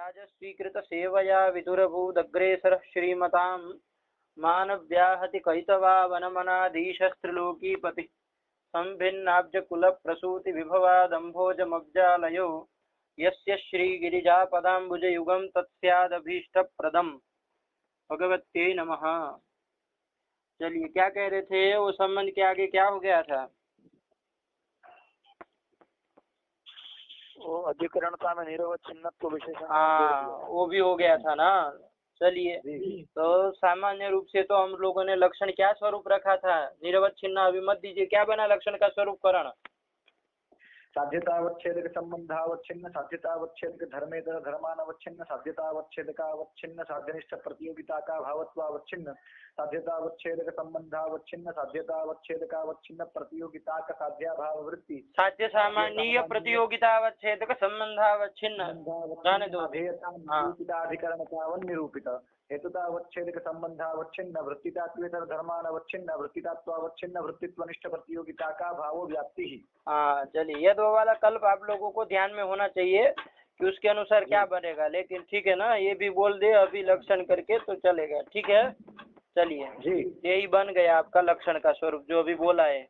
राजस्वीकृत सेवया विदुरभूदग्रेसरः श्रीमतां मानव्याहति कैतवा वनमनाधीशस्त्रिलोकीपतिः संभिन्नाब्जकुलप्रसूति विभवादम्भोजमब्जालयो यस्य श्रीगिरिजापदाम्बुजयुगं तत्स्यादभीष्टप्रदम्। भगवत्यै नमः। चलिए, क्या कह रहे थे? वो संबंध के आगे क्या हो गया था? वो अधिकरणता में निरवच्छिन्नत्व विशेषण। हाँ, वो भी हो गया था ना। चलिए, तो सामान्य रूप से तो हम लोगों ने लक्षण क्या स्वरूप रखा था? निरवच्छिन्न। अभी मत दीजिए, क्या बना लक्षण का स्वरूप करण? साध्यतावच्छेदक संबंधावच्छिन्न, साध्यतावच्छेदक धर्मेतर धर्मानवच्छिन्न, साध्यतावच्छेदकावच्छिन्न, साध्यनिष्ठ प्रतियोगिता का भावत्वावच्छिन्न, साध्यतावच्छेदक संबंधावच्छिन्न, साध्यतावच्छेदकावच्छिन्न प्रतियोगिता का साध्याभाव वृत्ति, साध्य सामान्य प्रतियोगितावच्छेदक संबंधावच्छिन्न जाने दो। निरूपिताधिकरण का निरूपित हेतुतावच्छेदक संबंधावच्छिन्न, वृत्तितात्वेतर धर्मानवच्छिन्न, वृत्तितात्वावच्छिन्न, वृत्तित्वनिष्ठ प्रतियोगिता का भावो व्याप्ति ही। हाँ, चलिए, ये दो वाला कल्प आप लोगों को ध्यान में होना चाहिए कि उसके अनुसार क्या बनेगा। लेकिन ठीक है ना, ये भी बोल दे अभी लक्षण करके तो चलेगा। ठीक है, चलिए, यही बन गया आपका लक्षण का स्वरूप जो अभी बोला है।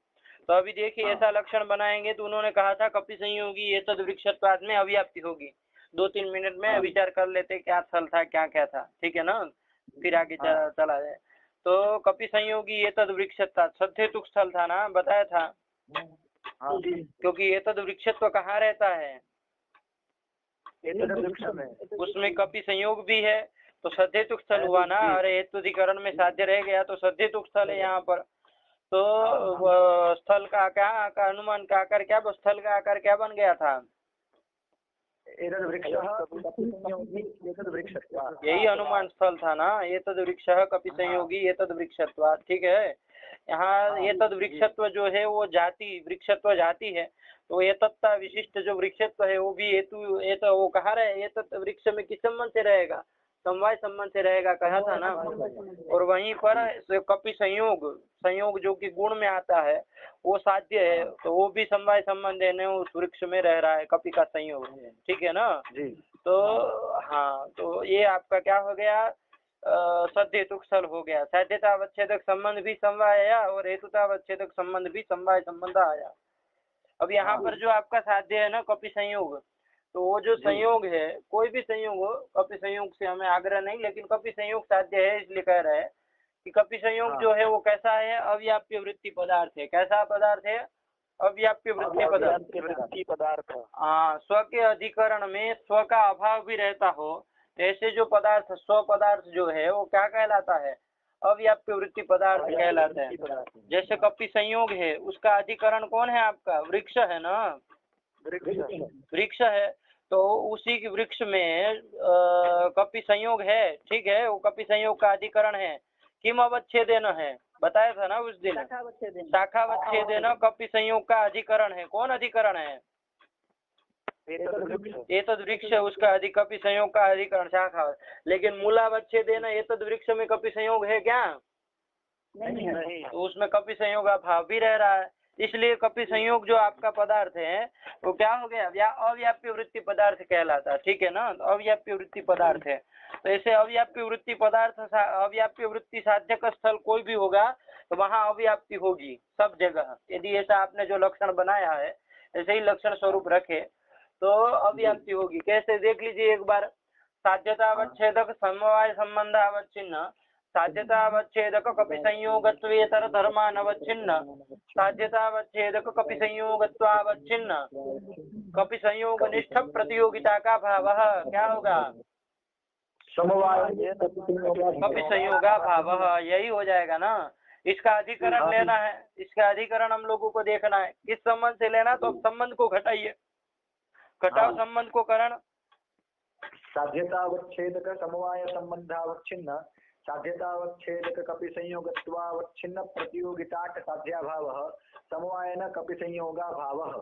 तो अभी देखिए, ऐसा लक्षण बनाएंगे तो उन्होंने कहा था कपि संयोगी ये तद वृक्षत्वाद में अव्याप्ति होगी। 2-3 मिनट में विचार कर लेते क्या स्थल था, क्या क्या था। ठीक है ना, फिर आगे चला जाए। तो कपि संयोगी ये तद वृक्षत्वाद सद्धेतुक स्थल था ना, बताया था। क्योंकि ये तद वृक्षत्व कहाँ रहता है? उसमें कपि संयोग भी है तो सद्धेतुक स्थल हुआ ना। अरे, हेतुधिकरण में साध्य रह गया तो सद्धेतुक स्थल है यहाँ पर। तो स्थल का क्या अनुमान का आकार क्या, स्थल का आकार क्या बन गया था? यही अनुमान स्थल था ना, ये तद वृक्ष कपि संयोगी ये तद वृक्षत्व। ठीक है, यहाँ ये तद वृक्षत्व जो है वो जाति, वृक्षत्व जाति है। तो ये तत्ता विशिष्ट जो वृक्षत्व है वो भी हेतु, ये तो वो कहा रहे ये तत्व वृक्ष में किस संबंध से रहेगा? समवाय संबंध से रहेगा, कहा था ना। और वहीं पर कपि संयोग, संयोग जो कि गुण में आता है वो साध्य है, तो वो भी समवाय संबंध है, उस वृक्ष में रह रहा है, कपि का संयोग है। ठीक है ना जी। तो हाँ, तो ये आपका क्या हो गया? सद्धेतुक स्थल हो गया। साध्यतावच्छेदक संबंध भी समवाय आया और हेतुतावच्छेदक संबंध भी समवाय संबंध आया। अब यहाँ पर जो आपका साध्य है ना कपि संयोग, तो वो जो संयोग है, कोई भी संयोग हो, कपि संयोग से हमें आग्रह नहीं, लेकिन कपि संयोग साध्य है, इसलिए कह रहे हैं कि कपि संयोग जो है वो कैसा है? अव्याप्य वृत्ति पदार्थ है। कैसा पदार्थ है? अव्याप्य वृत्ति पदार्थ। हाँ, स्व के अधिकरण में स्व का अभाव भी रहता हो, ऐसे जो पदार्थ, स्व पदार्थ जो है वो क्या कहलाता है? अव्याप्य वृत्ति पदार्थ कहलाता है। जैसे कपि संयोग है, उसका अधिकरण कौन है आपका? वृक्ष है ना, वृक्ष है। तो उसी के वृक्ष में कपि संयोग है। ठीक है, वो कपि संयोग का अधिकरण है। किम अवच्छेदेन है, बताया था ना उस दिन, शाखावच्छेदेन कपि संयोग का अधिकरण है। कौन अधिकरण है? एतद वृक्ष, उसका कपि संयोग का अधिकरण शाखा। लेकिन मूलावच्छेदेन एतद वृक्ष में कपि संयोग है क्या? नहीं। तो उसमें कपि संयोग का भाव भी रह रहा है, इसलिए कपि संयोग जो आपका पदार्थ है वो क्या हो गया? अव्याप्य वृत्ति पदार्थ कहलाता। ठीक है ना, अव्याप्य वृत्ति पदार्थ है। तो ऐसे अव्याप्य वृत्ति पदार्थ, अव्याप्य वृत्ति साध्यक स्थल कोई भी होगा तो वहाँ अव्याप्ति होगी सब जगह। यदि ऐसा आपने जो लक्षण बनाया है ऐसे ही लक्षण स्वरूप रखे तो अव्याप्ति होगी। कैसे? देख लीजिए एक बार। साध्यतावच्छेदक समवाय संबंधावच्छिन्न, साध्यतावच्छेदक कपि संयोगत्वेतर धर्मानवच्छिन्न, साध्यतावच्छेदक कपि संयोगत्वावच्छिन्न, कपि संयोग निष्ठ प्रतियोगिता का भाव क्या होगा? समवाय कपि संयोगा भाव, यही हो जाएगा ना। इसका अधिकरण लेना है, इसका अधिकरण हम लोगों को देखना है किस संबंध से लेना। तो संबंध को घटाइए, घटाओ संबंध को करण। साध्यतावच्छेदक समवाय संबंधावच्छिन्न, साध्यतावच्छेदक कपि संयोगत्वावच्छिन्न प्रतियोगिता का साध्याभावः समवायेन कपि संयोगा भावः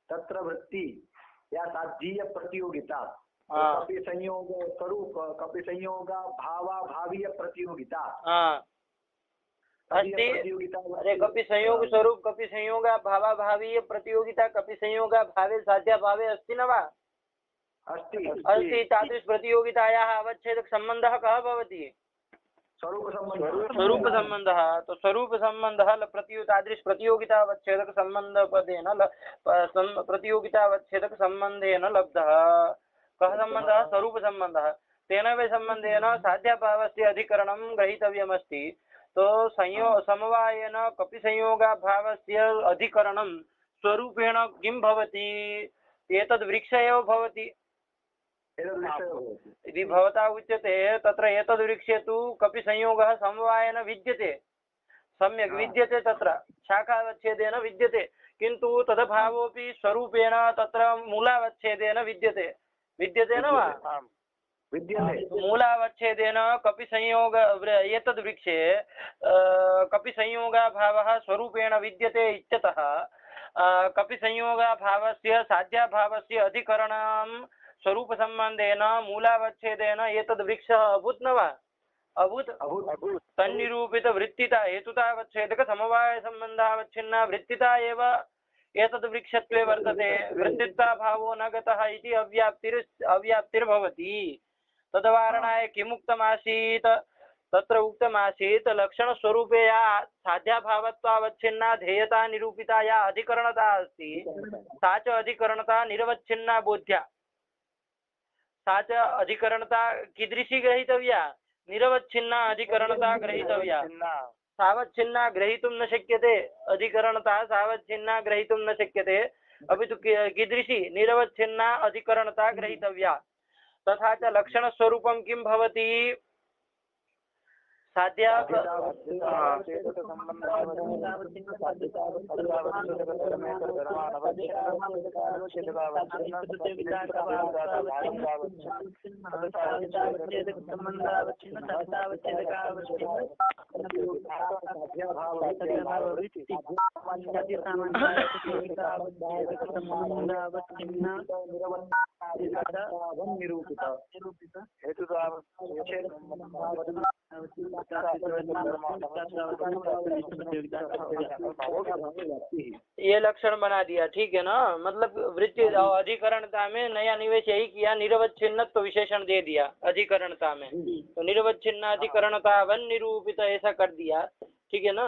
तत्र वृत्ति या साध्यीय प्रतियोगिता। कपि संयोग स्वरूप कपि संयोगा भावा भावीय प्रतियोगिता। अरे, कपि संयोग स्वरूप कपि संयोगा भावा भावीय प्रतियोगिता, कपि संयोगा भावे साध्या भावे अस्ति न वा? अस्ति तादृश प्रतियोगितायाः अवच्छेदक संबंधः कः भवति? स्वरूप संबंधः। तो स्वरूप संबंधः तादृश प्रतियोगितावच्छेदक संबंधपदेन प्रतियोगितावच्छेदक संबंधेन लब्धः। कः संबंधः? स्वरूप संबंधः। तेन वै संबंधेन साध्याभावस्य अधिकरणं ग्रहीतव्यमस्ति। तो समवायेन कपि संयोगाभावस्य अधिकरणं स्वरूपेण किं भवति? एतद् वृक्ष एव भवति। यदि भवता उच्यते तत्र एतद् वृक्षे तु कपि संयोगः समवायेन विद्यते, सम्यक् विद्यते, तत्र शाखावच्छेदेन विद्यते, किन्तु तदभावोऽपि स्वरूपेण तत्र मूलावच्छेदेन विद्यते। विद्यते न वा? मूलावच्छेदेन कपि संयोग एतद् वृक्षे कपि संयोगाभावः स्वरूपेण विद्यते इत्यतः कपि संयोगाभावस्य साध्याभावस्य अधिकरणं स्वरूप संबंधेन मूलावच्छेदेन एतद् वृक्षः अभूत् न वा? अभूत्। तन्निरूपित वृत्तिता हेतुतावच्छेदक समवाय संबंधावच्छिन्ना वृत्तिता एव एतद् वृक्षत्वे वर्तते। वृत्तिता भावो न गतः इति अव्याप्तिर्भवति। तद्वारणाय किमुक्तमासीत्? तत्र उक्तमासीत् लक्षणस्वरूपे या साध्याभावत्वावच्छिन्ना ध्येयता निरूपिता या अधिकरणता अस्ति सा च अधिकरणता निरवच्छिन्ना बोध्या। सा च अधिकरणता कीदृशी ग्रहीतव्या? निरवच्छिन्ना अधिकरणता ग्रहीतव्या। सावच्छिन्ना ग्रहीतुं न शक्यते। अधिकरणता सावच्छिन्ना ग्रहीतुं न शक्यते, अपि तु कीदृशी? निरवच्छिन्ना अधिकरणता ग्रहीतव्या। तथा च लक्षणस्वरूपं किं भवति? साध्या ये लक्षण बना दिया, ठीक है ना? मतलब वृत्ति अधिकरणता में नया निवेश यही किया, निरवच्छिन्नत्व विशेषण दे दिया अधिकरणता में। तो निरवच्छिन्न अधिकरणता वन निरूपित ऐसा कर दिया, ठीक है ना?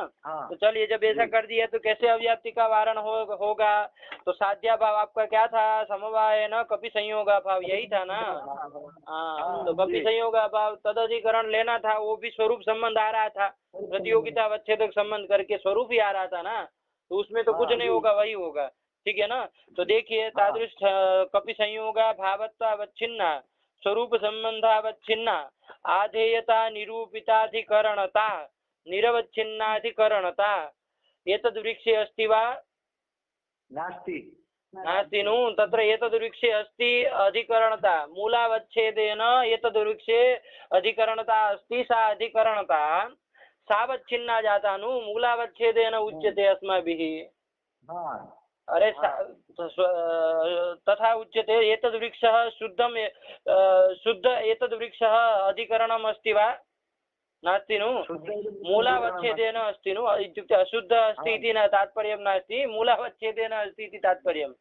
तो चलिए, जब ऐसा कर दिया तो कैसे अव्याप्ति का वारण होगा? तो साध्या भाव आपका क्या था? समवाय न कपि संयोगा भाव, यही था ना? हाँ, तो कपि संयोगा भाव तद अधिकरण लेना था, वो भी स्वरूप संबंध आ रहा था, प्रतियोगिता अवच्छेदक संबंध करके स्वरूप ही आ रहा था ना, तो उसमें तो कुछ नहीं होगा, वही होगा, ठीक है ना? तो देखिए, तादृश कपि संयोगा भावत्वावच्छिन्ना स्वरूप संबंधावच्छिन्ना आधेयता निरूपिताधिकरणता निरवच्छिन्नाधिकरणता एतद् वृक्षे अस्ति वा? नास्ति। नास्ति नु। तत्र एतद् वृक्षे अस्ति अधिकरणता, मूलावच्छेदेन एतद् वृक्षे अधिकरणता अस्ति, सा अधिकरणता सावच्छिन्ना जाता नु, मूलावच्छेदेन उच्यते अस्माभिः। अरे तथा उच्यते। एतद् वृक्षः शुद्ध एतद् वृक्षः अधिकरणम् अस्ति वा? नास्ति नु। मूलावच्छेदेन अस्ति नु, इत्युक्ते अशुद्ध अस्ति इति न तात्पर्यं नास्ति, मूलावच्छेदेन अस्ति इति तात्पर्यम्।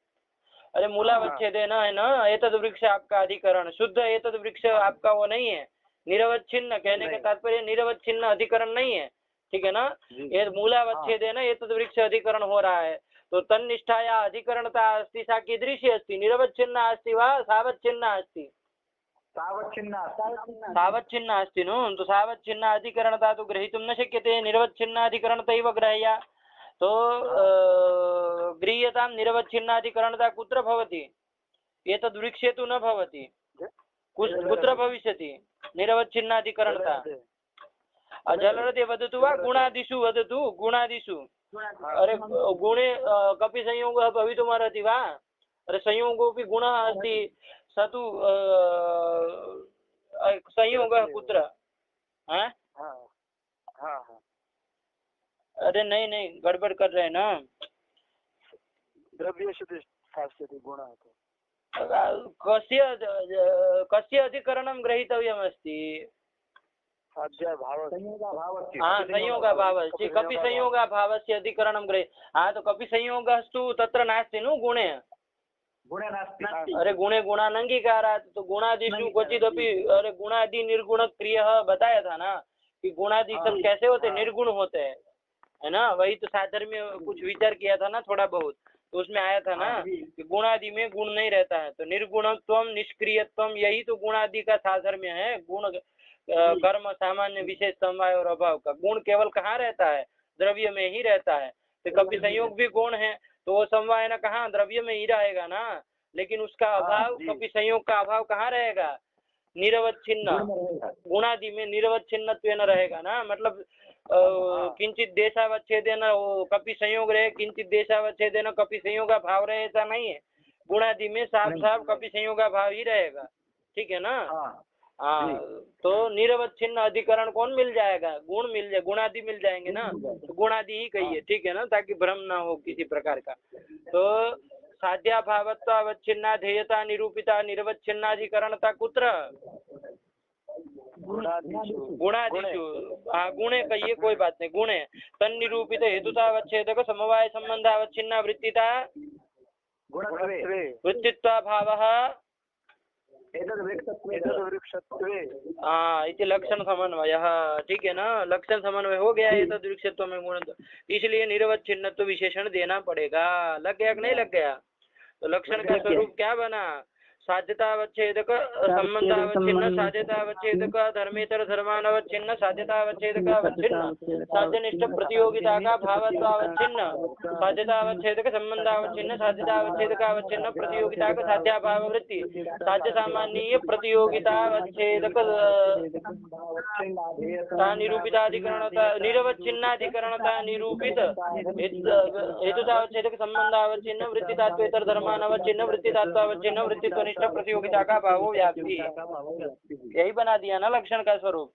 अरे मूलावच्छेदेन है ना, एतद् वृक्ष आपका अधिकरण, शुद्ध एतद् वृक्ष आपका वो नहीं है, निरवच्छिन्न कहने का तात्पर्य निरवच्छिन्न अधिकरण नहीं है, ठीक है ना? ये मूलावच्छेदेन एतद् वृक्ष अधिकरण हो रहा है। तो तन्निष्ठाया अधिकरणता अस्ति, सा कीदृशी अस्ति? निरवच्छिन्ना अस्ति वा सावच्छिन्ना अस्ति? सावच्छिन्ना अस्ति नु। तो सावच्छिन्ना अधिकरणता तो ग्रहीतुं न शक्यते, निरवच्छिन्नाधिकरणतैव ग्राह्या। तो गृह्यतां निरवच्छिन्नाधिकरणता कुत्र भवति? एतद् वृक्षे तु न भवति, कुत्र भविष्यति निरवच्छिन्नाधिकरणता? जलरते वदतु वा गुणादिषु वदतु, गुणादिषु। अरे गुणे कपि संयोगः भवितुमर्हति वा? अरे संयोगोऽपि गुणः अस्ति, स तु संयोगः कुत्र? अरे नहीं, गड़बड़ कर रहे हैं ना। द्रव्येषु गुणः कस्य अधिकरणं ग्रहीतव्यमस्ति? संयोगाभावस्य कपि संयोगाभावस्य अधिकरणं तो कपि संयोगस्तु तत्र नास्ति नु गुणे। गुणे नास्ति। अरे गुणे गुणानंगीकारा, तो गुणादिषु क्वचिदपि, अरे गुणादि निर्गुण क्रिय बताया था ना कि गुणादि सब कैसे होते, निर्गुण होते हैं, है ना। वही तो साधर्म्य कुछ विचार किया था ना थोड़ा बहुत, तो उसमें आया था ना कि गुणादि में गुण नहीं रहता है, तो निर्गुणत्वम निष्क्रियत्वम यही तो गुणादि का साधर्म्य है। गुण कर्म सामान्य विशेष समवाय और अभाव का गुण केवल कहाँ रहता है, द्रव्य में ही रहता है। तो कभी संयोग भी गुण है तो वो समवाय ना कहाँ, द्रव्य में ही रहेगा ना, लेकिन उसका अभाव, कभी संयोग का अभाव कहाँ रहेगा, निरवच्छिन्न गुणादि में निरवच्छिन्नत्वेन रहेगा ना। मतलब किंचित देशावच्छेदेन कभी संयोग रहे, किंचित देशावच्छेदेन कभी संयोग का भाव रहे, ऐसा नहीं है। गुणादि में साफ साफ कभी संयोग का भाव ही रहेगा, ठीक है ना। हाँ, तो निरवच्छिन्न अधिकरण कौन मिल जाएगा, गुण मिल जाए, गुणादि मिल जाएंगे ना, तो गुणादि ही कहिए, ठीक है ना, ताकि भ्रम ना हो किसी प्रकार का। तो साध्या भावत्व अवच्छिन्ना ध्येयता निरूपिता निरवच्छिन्नाधिकरणता कुत्र, गुणादिषु। हाँ गुणे कहिए, कोई बात नहीं, गुणे तन निरूपित हेतुतावच्छेदक समवाय संबंधावच्छिन्ना वृत्तिता वृत्तित्वा भावः इति लक्षण समन्वय, ठीक है ना, लक्षण समन्वय हो गया है, तद वृक्षत्व में गुण, इसलिए निरवच्छिन्नत्व विशेषण देना पड़ेगा। लग गया कि नहीं लग गया। तो लक्षण का स्वरूप क्या बना, साध्यतावच्छेदक संबंधावच्छिन्न साध्यतावच्छेदक धर्मेतर धर्मानवच्छिन्न साध्यतावच्छेदक अवच्छिन्न साध्यनिष्ठ प्रतियोगिता का भावत्वावच्छिन्न साध्यतावच्छेदक संबंधावच्छिन्न साध्यतावच्छेदक अवच्छिन्न प्रतियोगिता का साध्याभाव वृत्ति साध्य सामान्य प्रतियोगितावच्छेदक निरूपिताधिकरणता निरवच्छिन्नाधिकरणता निरूपित हेतुतावच्छेदक संबंधावच्छिन्न वृत्तितात्वेतर धर्मानवच्छिन्न वृत्तितात्वावच्छिन्न वृत्तित्व प्रतियोगिता का भाव व्याप्ति, यही बना दिया ना लक्षण का स्वरूप।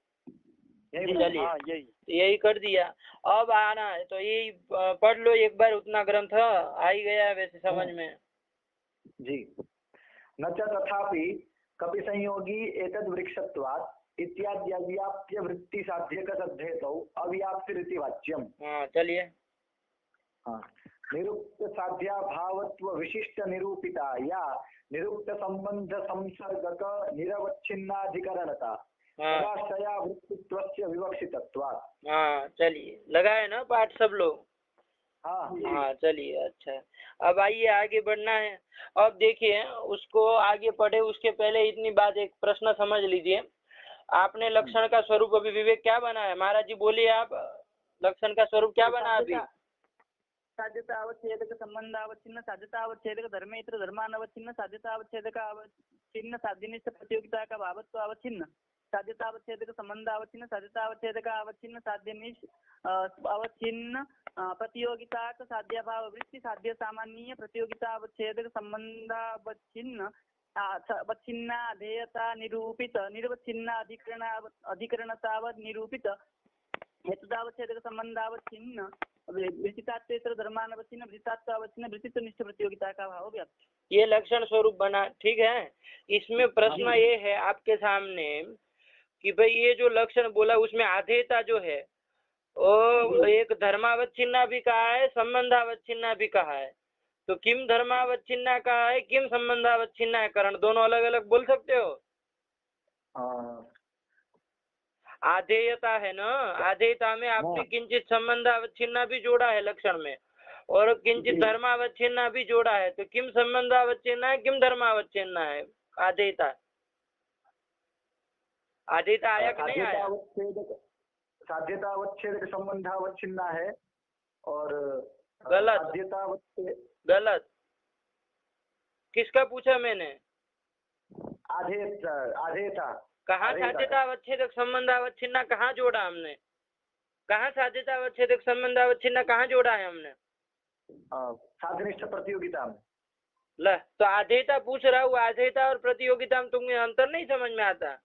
चलिए यही कर दिया। अब आना है तो यही पढ़ लो एक बार, उतना ग्रंथ आ ही गया वैसे समझ में जी। न च तथापि कपि संयोगी एतद् वृक्षत्वात् इत्यादि अव्याप्य वृत्ति साध्यक तद्धेतौ अव्याप्तिरिति वाच्यम्। चलिए। निरुक्त साध्या भावत्व विशिष्ट निरूपिता या निरुक्त संबंध संसर्गक निरवच्छिन्नाधिकरणता तदाश्रया वृत्तित्वस्य विवक्षितत्वात्। चलिए लगाए ना पाठ सब लोग। हाँ चलिए अच्छा। अब आइए आगे बढ़ना है। अब देखिए उसको आगे पढ़े उसके पहले इतनी बात, एक प्रश्न समझ लीजिए। आपने लक्षण का स्वरूप अभी विवेक क्या बना है, महाराज जी बोलिए आप, लक्षण का स्वरूप क्या बना अभी। साध्यतावच्छेदक संबंधावच्छिन्न साध्यतावच्छेदक धर्मेतर धर्मानवच्छिन्न साध्यतावच्छेदक अवच्छिन्न साध्यनिष्ठ प्रतियोगिता का भावत्व अवच्छिन्न साध्यतावच्छेदक संबंधावच्छिन्न साध्यतावच्छेदक अवच्छिन्न साध्यनिष्ठ अवच्छिन्न प्रतियोगिता का साध्याभाव वृत्ति साध्य सामान्य प्रतियोगिता अवच्छेदक संबंधावच्छिन्न अवच्छिन्नाधेयता निरूपित निर्वच्छिन्न अधिकरणतावत् निरूपित हेतुतावच्छेदक संबंधावच्छिन्न वृत्तितात्वेतर धर्मानवच्छिन्न वृत्तितात्वावच्छिन्न वृत्तित्वनिष्ठ प्रतियोगिता का भाव व्याप्ति, ये लक्षण स्वरूप बना, ठीक है। इसमें प्रश्न ये है आपके सामने कि भाई ये जो लक्षण बोला उसमें आधेयता जो है वो एक धर्मावच्छिन्ना भी कहा है, संबंधावच्छिन्ना भी कहा है। तो किम धर्मावच्छिन्ना कहा है, किम संबंधावच्छिन्ना है, कारण दोनों अलग अलग बोल सकते हो। आधेयता है ना, आधेयता में आपने किंचित संबंधावच्छिन्ना भी जोड़ा है लक्षण में और किंचित धर्मावच्छिन्ना भी जोड़ा है। तो किम संबंधावच्छिन्ना है, किम धर्मावच्छिन्ना है, आधेयता आधेयता आया कि नहीं आया। साध्यतावच्छेदक संबंधावच्छिन्ना है और गलत किसका पूछा मैंने, आधेयता कहाँ साध्यतावच्छेदक संबंधावच्छिन्ना कहाँ जोड़ा हमने, कहाँ साध्यतावच्छेदक संबंधावच्छिन्ना कहाँ जोड़ा है हमने, साध्यनिष्ठ प्रतियोगिता में। ल तो आधेयता पूछ रहा हूँ, आधेयता और प्रतियोगिता में तुम्हें अंतर नहीं समझ में आता।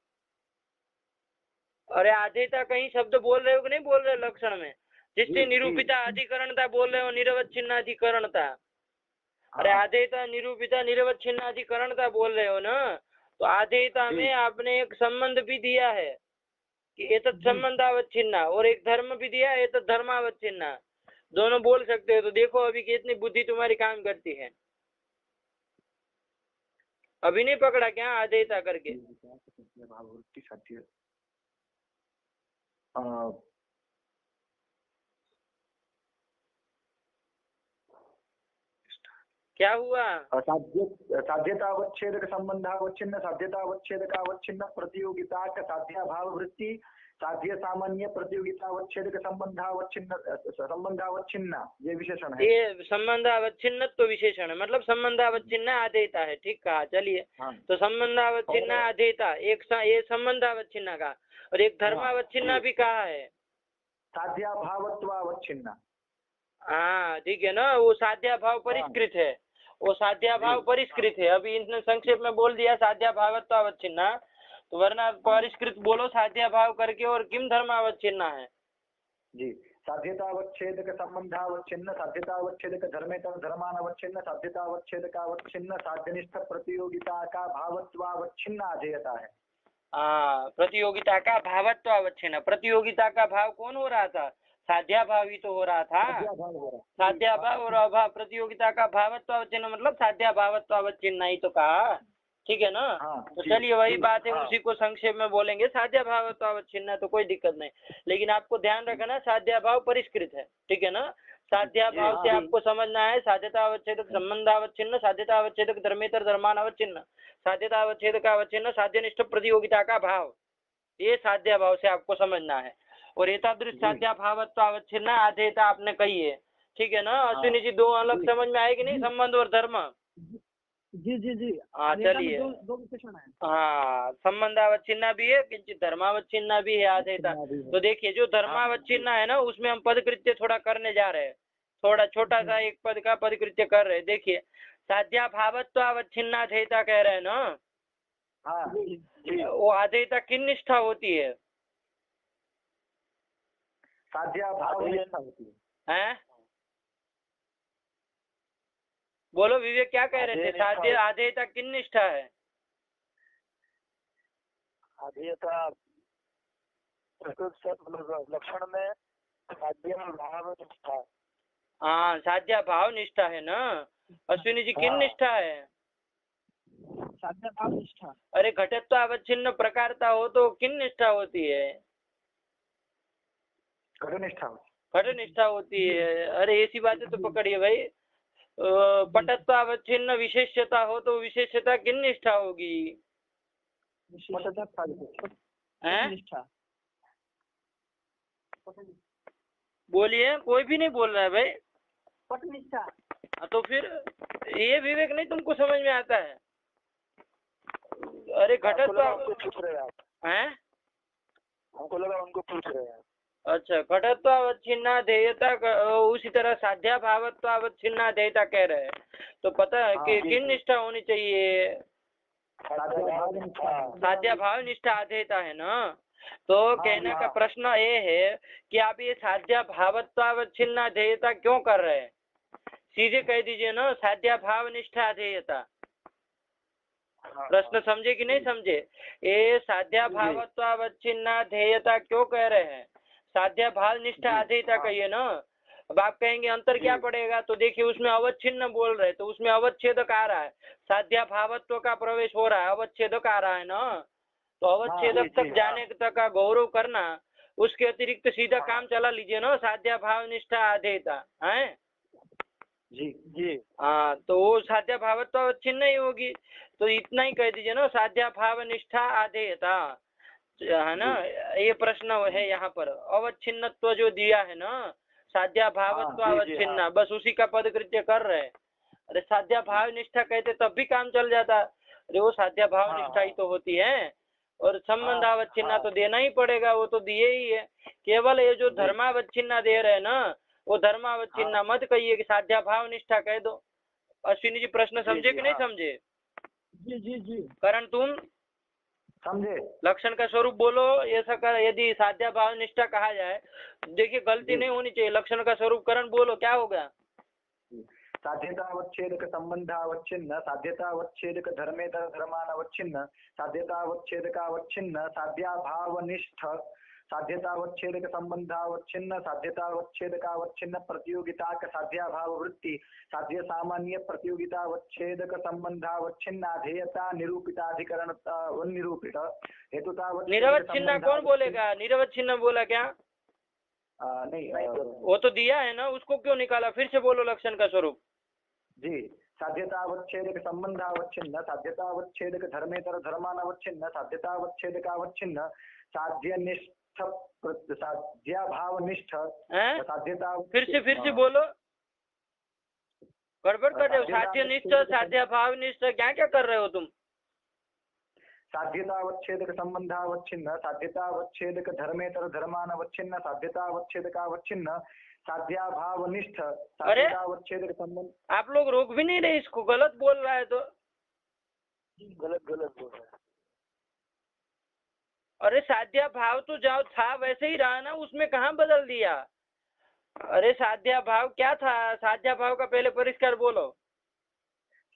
अरे आधेयता कहीं शब्द बोल रहे हो कि नहीं बोल रहे लक्षण में, जिससे निरूपिता अधिकरणता बोल रहे हो, निरवच्छिन्नाधिकरणता। अरे आधेयता निरूपिता निरवच्छिन्नाधिकरणता बोल रहे हो ना, तो आधेयता में आपने एक संबंध भी दिया है कि एतत् संबंधावच्छिन्ना और एक धर्म भी दिया है एतत् धर्मावच्छिन्ना, दोनों बोल सकते हो। तो देखो अभी कितनी बुद्धि तुम्हारी काम करती है। अभी नहीं पकड़ा क्या आधेयता करके? भाववृत्ति साध्य क्या हुआ? साध्यतावच्छेदक संबंधावच्छिन्न साध्यतावच्छेदकावच्छिन्न प्रतियोगिता का साध्या भाव वृत्ति साध्य सामान्य प्रतियोगितावच्छेदक संबंधावच्छिन्न ये विशेषण है। ये संबंधावच्छिन्नत्व विशेषण है, मतलब संबंधावच्छिन्न आधेयता है। ठीक कहा, चलिए। हाँ। तो संबंधावच्छिन्न आधेयता ये संबंधावच्छिन्न का, और एक धर्मावच्छिन्न भी कहा है। साध्या भावत्वावच्छिन्न। हाँ ठीक है ना, वो साध्या भाव परिष्कृत है, वो साध्या भाव परिष्कृत है। अभी इन्होंने संक्षेप में बोल दिया साध्या भावत्वावच्छिन्न, तो वरना परिष्कृत बोलो साध्या भाव करके, और किम धर्मावच्छिन्न है जी। साध्यतावच्छेदक संबंधावच्छिन्न साध्यतावच्छेदक धर्मेतर धर्मानवच्छिन्न साध्यतावच्छेदकावच्छिन्न साध्यनिष्ठ प्रतियोगिता का भावत्वावच्छिन्न अधेयता है। प्रतियोगिता का भावत्वावच्छिन्न। प्रतियोगिता का भाव कौन हो रहा था? साध्या भाव ही तो हो रहा था। साध्या भाव और अभाव, प्रतियोगिता का भावत्वावच्छिन्न मतलब साध्या भावत्वावच्छिन्न ही तो कहा। ठीक है ना? तो चलिए वही बात है, उसी को संक्षेप में बोलेंगे। साध्या भावत्वावच्छिन्न तो कोई दिक्कत नहीं, लेकिन आपको ध्यान रखना साध्या भाव परिष्कृत है। ठीक है ना? साध्या भाव से आपको समझना है साध्यतावच्छेदक संबंधावच्छिन्न साध्यतावच्छेदक धर्मेतर धर्मानवच्छिन्न साध्यतावच्छेदकावच्छिन्न साध्यनिष्ठ प्रतियोगिता का भाव, ये साध्या भाव से आपको समझना है। और एतादृश साध्या भावत्वावच्छिन्न आधेयता आपने कही है। ठीक है ना? अश्विनी जी, दो अलग समझ में आएगी नहीं, संबंध और धर्म? जी जी जी। हाँ चलिए। दो विशेषण है। हाँ, संबंधावच्छिन्न भी है, किंचित धर्मावच्छिन्न भी है आधेयता। तो देखिए, जो धर्मावच्छिन्न है ना, उसमें हम पदकृत्य थोड़ा करने जा रहे हैं। थोड़ा छोटा सा एक पद का पदकृत्य कर रहे हैं। देखिए, साध्या भावत्वावच्छिन्न आधेयता कह रहे हैं ना। वो आधेयता किन निष्ठा होती है? साध्या भाव निष्ठा होती है। हैं? बोलो विवेक, क्या कह रहे थे? साध्य आधेयता किन निष्ठा है? आधेयता लक्षण में साध्य भाव निष्ठा। हाँ, साध्या भाव निष्ठा है ना। अश्विनी जी, किन निष्ठा है? साध्या भाव निष्ठा। अरे घटत्व अवच्छिन्न प्रकारता हो तो किन निष्ठा होती है? घटनिष्ठा। घटनिष्ठा होती है। अरे ऐसी बातें तो पकड़िए भाई। पटत्व अवच्छिन्न विशेष्यता हो तो विशेष्यता किन निष्ठा होगी? हैं? बोलिए, कोई भी नहीं बोल रहा है भाई। पटनिष्ठा। तो फिर ये विवेक नहीं तुमको समझ में आता है? अरे घटत्व पूछ रहे हैं आप? हैं? हमको लगा उनको पूछ रहे हैं। अच्छा, घटत्वावच्छिन्ना ध्येयता उसी तरह साध्या भावत्वावच्छिन्ना ध्येयता कह रहे हैं। तो पता है कि किन निष्ठा होनी चाहिए? साध्या भाव निष्ठा अध्येयता है ना। तो कहने का प्रश्न ये है कि आप ये साध्या भावत्वावच्छिन्ना ध्येयता क्यों कर रहे हैं? सीधे कह दीजिए ना, साध्या भाव निष्ठा अध्येयता। प्रश्न समझे कि नहीं समझे? ये साध्या भावत्वावच्छिन्ना ध्येयता क्यों कह रहे हैं? साध्या भाव निष्ठा अध्येयता कहिए ना। अब आप कहेंगे अंतर क्या पड़ेगा? तो देखिए, उसमें अवच्छिन्न बोल रहे तो उसमें अवच्छेदक आ रहा है, साध्या भावत्व का प्रवेश हो रहा है, अवच्छेदक आ रहा है ना। तो अवच्छेदक तक जाने तक का गौरव करना, उसके अतिरिक्त सीधा काम चला लीजिए ना, साध्या भाव निष्ठा अध्येयता है जी जी। हाँ, तो वो साध्या भावत्व अवच्छिन्न ही होगी। तो इतना ही कह दीजिए ना, साध्या भाव निष्ठा अध्येयता है ना। ये प्रश्न है यहाँ पर। अवच्छिन्नत्व जो दिया है ना, साध्या भावत्व अवच्छिन्न, बस उसी का पदकृत्य कर रहे हैं। अरे साध्या भाव निष्ठा कहते तब भी काम चल जाता। अरे वो साध्या भाव निष्ठा ही तो होती है, और संबंध अवच्छिन्ना तो देना ही पड़ेगा, वो तो दिए ही है। केवल ये जो धर्मावच्छिन्ना दे रहे हैं ना, वो धर्मावच्छिन्ना मत कहिए कि साध्या भाव निष्ठा कह दो। अश्विनी जी, प्रश्न समझे कि नहीं समझे? जी जी जी। करण, तुम समझे? लक्षण का स्वरूप बोलो। ऐसा कर, यदि साध्या भाव निष्ठा कहा जाए, देखिए गलती नहीं होनी चाहिए। लक्षण का स्वरूप करण बोलो, क्या होगा? साध्यतावच्छेदक संबंधावच्छिन्न साध्यतावच्छेदक धर्मेतर धर्मानवच्छिन्न साध्यतावच्छेदकावच्छिन्न साध्याभावनिष्ठ साध्यतावच्छेदक संबंधावच्छिन्न साध्यतावच्छेदकावच्छिन्न प्रतियोगिताक साध्याभाव वृत्ति साध्य सामान्य प्रतियोगितावच्छेदक संबंधावच्छिन्नाधेयता निरूपिताधिकरण निरूपित हेतुतावच्छेदक निरवच्छिन्न कौन बोलेगा? निरवच्छिन्न बोला क्या? नहीं वो तो दिया है ना, उसको क्यों निकाला? फिर से बोलो लक्षण का स्वरूप। जी साध्यतावच्छेदक संबंधावच्छिन्न साध्यतावच्छेदक धर्मेतर धर्मानवच्छिन्न साध्यतावच्छेदकावच्छिन्न साध्यनिष्ठ साध्याभावनिष्ठ हैं? साध्यता फिर से बोलो, गड़बड़ कर रहे हो। साध्यनिष्ठ साध्याभावनिष्ठ क्या क्या कर रहे हो तुम? साध्यतावच्छेदक संबंधावच्छिन्न साध्यतावच्छेदक धर्मेतर धर्मानवच्छिन्न साध्यतावच्छेदकावच्छिन्न साध्याभावनिष्ठ साध्यतावच्छेदक संबंध। आप लोग रोक भी नहीं रहे इसको, गलत बोल रहा है तो। गलत बोल रहा है। अरे साध्या भाव तो जाओ था वैसे ही रहा ना, उसमें कहाँ बदल दिया? अरे साध्या भाव क्या था? साध्या भाव का पहले परिष्कार बोलो।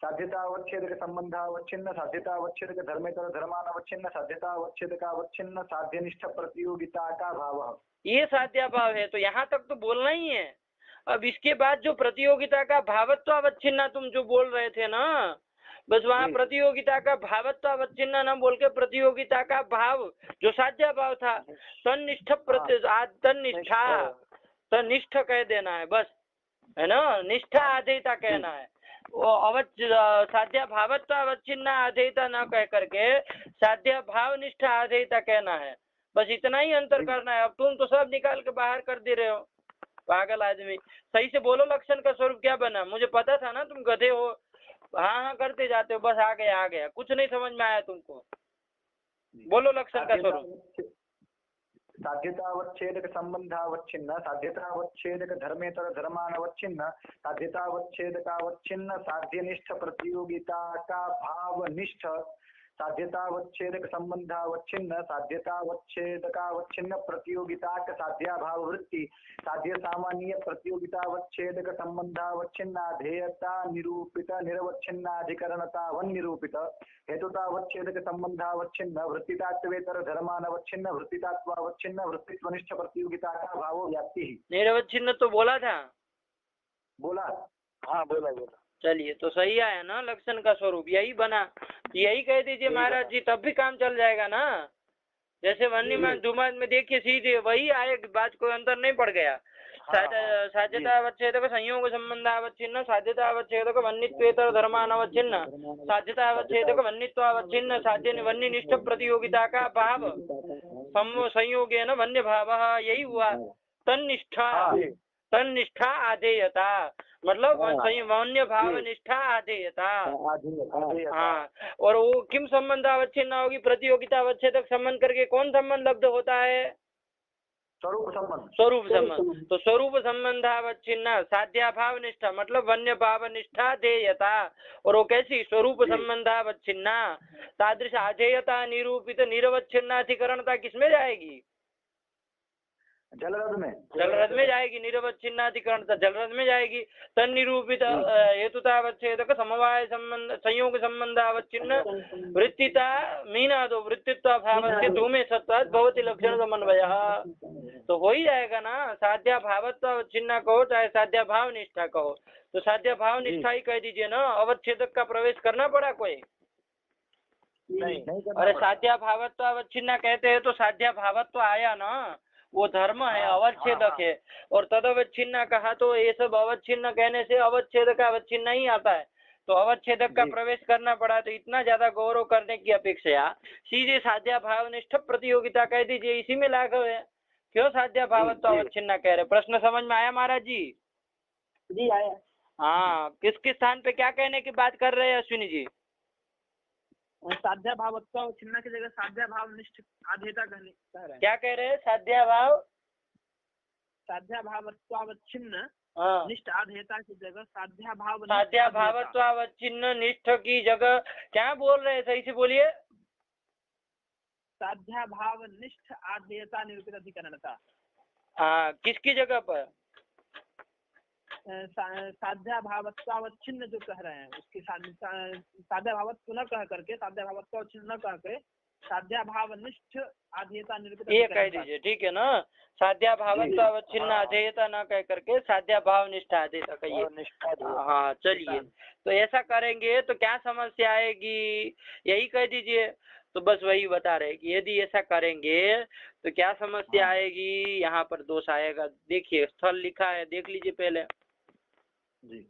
साध्यतावच्छेदक संबंधावच्छिन्न साध्यतावच्छेदक धर्मेतर धर्मानवच्छिन्न साध्यतावच्छेदकावच्छिन्न साध्यनिष्ठ प्रतियोगिता का भाव, ये साध्या भाव है। तो यहाँ तक तो बोलना ही है। अब इसके बाद जो प्रतियोगिता का भावत्वावच्छिन्न तुम जो बोल रहे थे ना, बस वहाँ प्रतियोगिता का भावत्वावच्छिन्न न बोल के प्रतियोगिता का भाव जो साध्या भाव था तन्निष्ठ तन्निष्ठ कह देना है बस, है ना। निष्ठा आधेयता कहना है। वो साध्या भावत्वावच्छिन्न आधेयता न कह करके साध्या भाव निष्ठा आधेयता कहना है। बस इतना ही अंतर करना है। अब तुम तो सब निकाल के बाहर कर दे रहे हो, पागल आदमी। सही से बोलो लक्षण का स्वरूप क्या बना? मुझे पता था ना तुम गधे हो, हाँ करते जाते हो, बस आ गया, कुछ नहीं समझ में आया तुमको। बोलो लक्षण का स्वरूप। साध्यतावच्छेदक संबंधावच्छिन्न साध्यतावच्छेदक धर्मेतर धर्मानवच्छिन्न साध्यतावच्छेदकावच्छिन्न साध्यनिष्ठ प्रतियोगिता का भावनिष्ठ साध्यतावच्छेदक संबंधावच्छिन्न साध्यतावच्छेदकावच्छिन्न प्रतियोगिता का साध्याभाव वृत्ति साध्य सामान्य प्रतियोगितावच्छेदक संबंधावच्छिन्नाधेयता निरूपित निरवच्छिन्नाधिकरणता वन्निरूपित हेतुतावच्छेदक संबंधावच्छिन्न वृत्तितात्वेतर धर्मानवच्छिन्न वृत्तितात्वावच्छिन्न वृत्तित्वनिष्ठ प्रतियोगिता का भाव व्याप्ति। निरवच्छिन्न तो बोला था, बोला? हाँ बोला। चलिए तो सही आया ना लक्षण का स्वरूप, यही बना। यही कह दीजिए महाराज जी, तब भी काम चल जाएगा ना। जैसे वन्यमान धुमान में देखिए सीधे वही आए, बात कोई अंतर नहीं पड़ गया। साध्यतावच्छेदक संयोग संबंधावच्छिन्न साध्यतावच्छेदक वन्नित्वेतर धर्मानवच्छिन्न साध्यतावच्छेदक वन्नित्वावच्छिन्न साध्य वन्यनिष्ठ प्रतियोगिता का भाव संयोगेन वन्य भाव, यही हुआ। तन्निष्ठा आधेयता मतलब वन्य भाव निष्ठा आधेयता। हाँ, और वो किम संबंधावच्छिन्न होगी? प्रतियोगिता अवच्छेदक संबंध करके कौन संबंध लब्ध होता है? स्वरूप संबंध। तो स्वरूप संबंधावच्छिन्न साध्याभाव निष्ठा मतलब वन्य भाव निष्ठा देयता, और वो कैसी? स्वरूप संबंधावच्छिन्न तादृश आधेयता निरूपित निरवच्छिन्नाधिकरणता किसमें जाएगी? जलरथ में जाएगी। निरवच्छिन्नाधिकरणता जलरथ में जाएगी। तन्निरूपित हेतुतावच्छेदक समवाय संबंध संयोग संबंधावच्छिन्न वृत्तिता मीनादो वृत्तित्व भावस्य धूमे सत्वात् भवति लक्षण समन्वयः। तो हो ही जाएगा ना। साध्या भावत्वावच्छिन्न कहो चाहे साध्या भाव निष्ठा कहो, तो साध्या भाव निष्ठा ही कह दीजिए ना। अवच्छेदक का प्रवेश करना पड़ा कोई? नहीं। अरे साध्या भावत्वावच्छिन्न कहते हैं तो साध्या भावत्व आया ना, वो धर्म है, अवच्छेदक है। और तदवच्छिन्न कहा तो ये सब अवच्छिन्न कहने से अवच्छेदक अवच्छिन्न ही आता है, तो अवच्छेदक का प्रवेश करना पड़ा। तो इतना ज्यादा गौरव करने की अपेक्षा सीधे साध्या भावनिष्ठ प्रतियोगिता कह दीजिए, इसी में लाघव है। क्यों साध्या भावत्व अवच्छिन्न कह रहे? प्रश्न समझ में आया महाराज जी? जी आया। हाँ, किसके स्थान पे क्या कहने की बात कर रहे हैं अश्विनी जी? साध्या भावत्वावच्छिन्न की जगह साध्या भाव निष्ठ आधेयता कह रहे हैं। क्या कह रहे हैं? साध्या भावत्वावच्छिन्न निष्ठ आधेयता की जगह साध्या भावत्वावच्छिन्न निष्ठ की जगह क्या बोल रहे हैं? सही से बोलिए। साध्या भाव निष्ठ आधेयता निरूपित अधिकरणता। हाँ, किसकी जगह पर? साध्याभावत्वावच्छिन्न जो कह रहे हैं उसकी साध्याभावत्व न कह करके साध्याभावत्वावच्छिन्न न कह के साध्याभावनिष्ठ आधेयता निरूपित ये कह दीजिए, ठीक है ना। साध्याभावत्वावच्छिन्न अधेयता न कह करके साध्याभाव निष्ठा अधेयता कहिए। हाँ चलिए, तो ऐसा करेंगे तो क्या समस्या आएगी, यही कह दीजिए। तो बस वही बता रहे कि यदि ऐसा करेंगे तो क्या समस्या आएगी, यहाँ पर दोष आएगा। देखिए स्थल लिखा है, देख लीजिए पहले जी।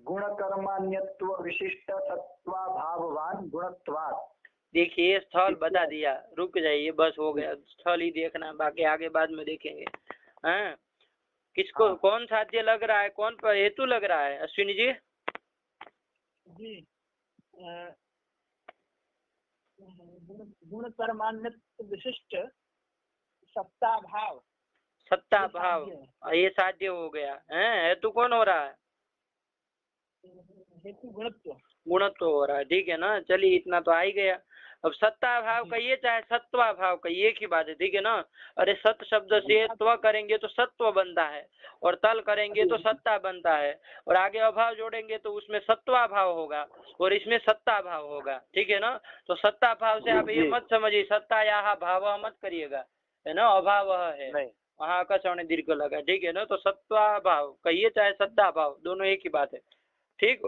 गुण कर्मान्यत्व विशिष्ट सत्वाभाववान गुणत्वात्। देखिए स्थल बता दिया, रुक जाइए बस हो गया, स्थल ही देखना, बाकी आगे बाद में देखेंगे। हैं किसको कौन साध्य लग रहा है, कौन पर हेतु लग रहा है अश्विनी जी? जी गुण कर्मान्यत्व विशिष्ट सत्ता भाव। सत्ता भाव ये साध्य हो गया है। हेतु कौन हो रहा है? हेतु गुणत्व। गुणत्व हो रहा है, ठीक है ना। चलिए इतना तो आ ही गया। अब सत्ता भाव कहिए चाहे सत्वा भाव कहिए, एक ही बात है, ठीक है ना। अरे सत शब्द से त्व करेंगे तो सत्व बनता है, और तल करेंगे तो सत्ता बनता है, और आगे अभाव जोड़ेंगे तो उसमें सत्वा भाव होगा और इसमें सत्ता भाव होगा, ठीक है ना। तो सत्ता भाव से आप ये मत समझिए सत्ता या भाव मत करिएगा, है ना। अभाव है वहाँ का सवर्ण दीर्घ लगा, ठीक है ना। तो सत्वा भाव कहिए चाहे सत्ता भाव, दोनों एक ही बात है, ठीक।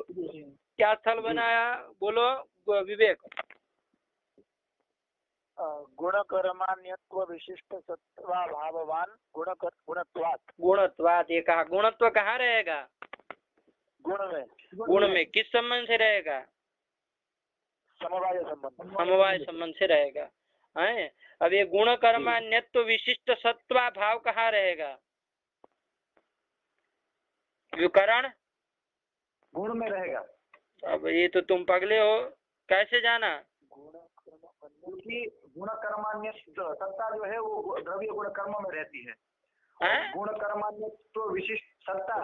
क्या स्थल बनाया बोलो विवेक? गुण कर्मान्यत्व विशिष्ट सत्वाभाववान गुणत्वात्। गुणत्वात् ये कहा, गुणत्व कहाँ रहेगा? गुण में किस संबंध से रहेगा? समवाय संबंध। समवाय संबंध से रहेगा है। अब ये गुण कर्मान्यत्व विशिष्ट सत्वा भाव कहाँ रहेगा? विकरण गुण में रहेगा। अब ये तो तुम पगले हो, कैसे जाना? क्योंकि गुण कर्मान्य सत्ता जो है वो द्रव्य गुण कर्म में रहती है। गुण कर्मान्यत्व विशिष्ट सत्ता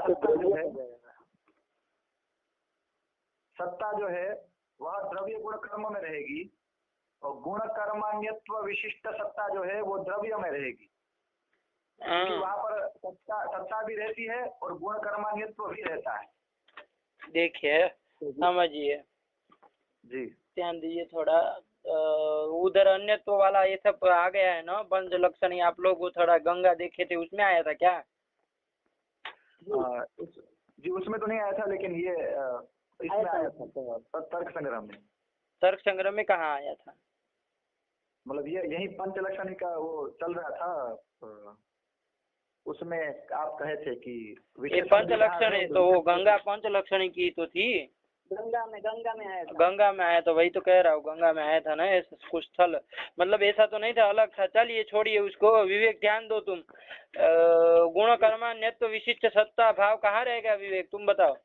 जो है वह द्रव्य गुण कर्म में रहेगी, और गुण कर्मान्यत्व विशिष्ट सत्ता जो है वो द्रव्य में रहेगी। वहाँ पर सत्ता भी रहती है और गुण कर्मान्यत्व भी रहता है। देखिए समझिए जी, ध्यान दीजिए थोड़ा। उधर अन्यत्व वाला ये सब आ गया है ना, पंच लक्षणी। आप लोग वो थोड़ा गंगा देखे थे, उसमें आया था क्या? जी उसमें तो नहीं आया था, लेकिन ये इसमें आया था तर्क संग्रह में। तर्क संग्रह में कहाँ आया था? मतलब ये यही पंच लक्षणी का वो चल रहा था, उसमें आप कहे थे कि ये पंच लक्षणी तो वो गंगा पंच लक्षणी की तो थी। गंगा में आया था। गंगा में आया, तो वही तो कह रहा हूँ, गंगा में आया था ना। ऐसा कुछ स्थल मतलब ऐसा तो नहीं था, अलग था। चलिए छोड़िए उसको, विवेक ध्यान दो तुम। गुण कर्मान्यत्व विशिष्ट सत्ता भाव कहाँ रहेगा विवेक, तुम बताओ।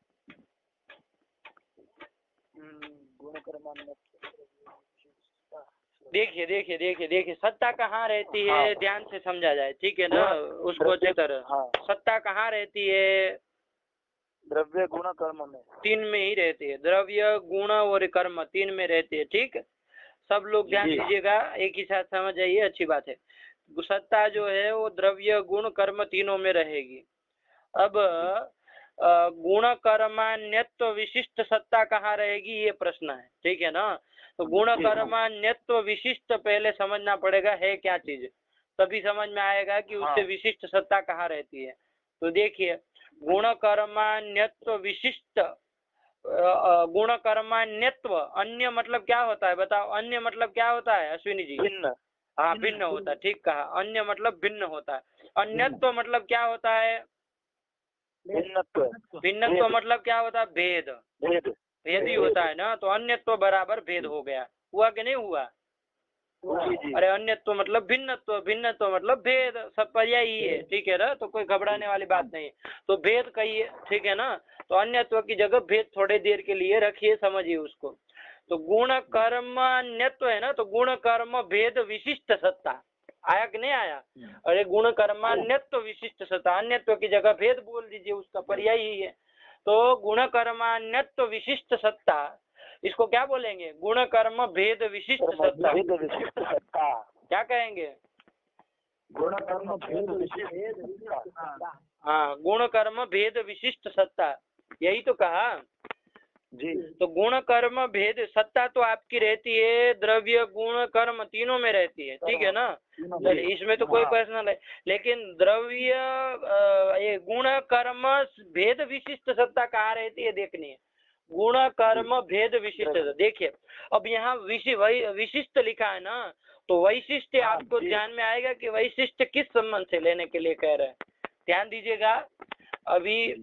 गुण कर्मान्यत्व देखिए देखिए देखिए देखिए सत्ता कहाँ रहती है, ध्यान से समझा जाए, ठीक है ना। उसको अच्छी तरह सत्ता कहाँ रहती है? द्रव्य गुण कर्म में, तीन में ही रहती है। द्रव्य गुण और कर्म तीन में रहती है, ठीक। सब लोग ध्यान दीजिएगा, एक ही साथ समझ जाइए, अच्छी बात है। सत्ता जो है वो द्रव्य गुण कर्म तीनों में रहेगी। अब गुण कर्मान्यत्व विशिष्ट सत्ता कहाँ रहेगी, ये प्रश्न है, ठीक है ना। तो गुण कर्मान्यत्व विशिष्ट पहले समझना पड़ेगा है क्या चीज, तभी समझ में आएगा कि उससे विशिष्ट सत्ता कहाँ रहती है। तो देखिए गुण कर्मान्यत्व विशिष्ट, गुण कर्मान्यत्व, अन्य मतलब क्या होता है बताओ? अन्य मतलब क्या होता है अश्विनी जी? भिन्न। हाँ भिन्न होता है, ठीक कहा। अन्य मतलब भिन्न होता है। अन्यत्व मतलब क्या होता है? भिन्नत्व मतलब क्या होता है? भेद। भेद ही होता है ना। तो अन्यत्व बराबर भेद हो गया, हुआ कि नहीं हुआ? अरे अन्यत्व मतलब भिन्नत्व, भिन्नत्व मतलब भेद, सब पर्याय ही है, ठीक है ना। तो कोई घबराने वाली बात नहीं। तो भेद कहिए, ठीक है ना। तो अन्यत्व की जगह भेद थोड़ी देर के लिए रखिए, समझिए उसको। तो गुण कर्म अन्यत्व है ना, तो गुण कर्म भेद विशिष्ट सत्ता आया कि नहीं आया? अरे गुण कर्मान्यत्व विशिष्ट सत्ता, अन्यत्व की जगह भेद बोल दीजिए, उसका पर्याय ही है। तो गुण कर्मान्यत्व विशिष्ट सत्ता, इसको क्या बोलेंगे? गुण कर्म भेद विशिष्ट सत्ता। क्या कहेंगे? गुण कर्म भेद विशिष्ट। हाँ, गुण कर्म भेद विशिष्ट सत्ता, यही तो कहा जी। तो गुण कर्म भेद सत्ता तो आपकी रहती है, द्रव्य गुण कर्म तीनों में रहती है, ठीक है ना। चलिए, इसमें तो कोई प्रश्न नहीं, लेकिन द्रव्य ये गुण कर्म भेद विशिष्ट सत्ता कहाँ रहती है देखनी है। गुण कर्म भेद विशिष्ट, देखिए अब यहाँ विशिष्ट लिखा है ना, तो वैशिष्ट आपको ध्यान में आएगा कि वैशिष्ट किस संबंध से लेने के लिए कह रहे हैं, ध्यान दीजिएगा। अभी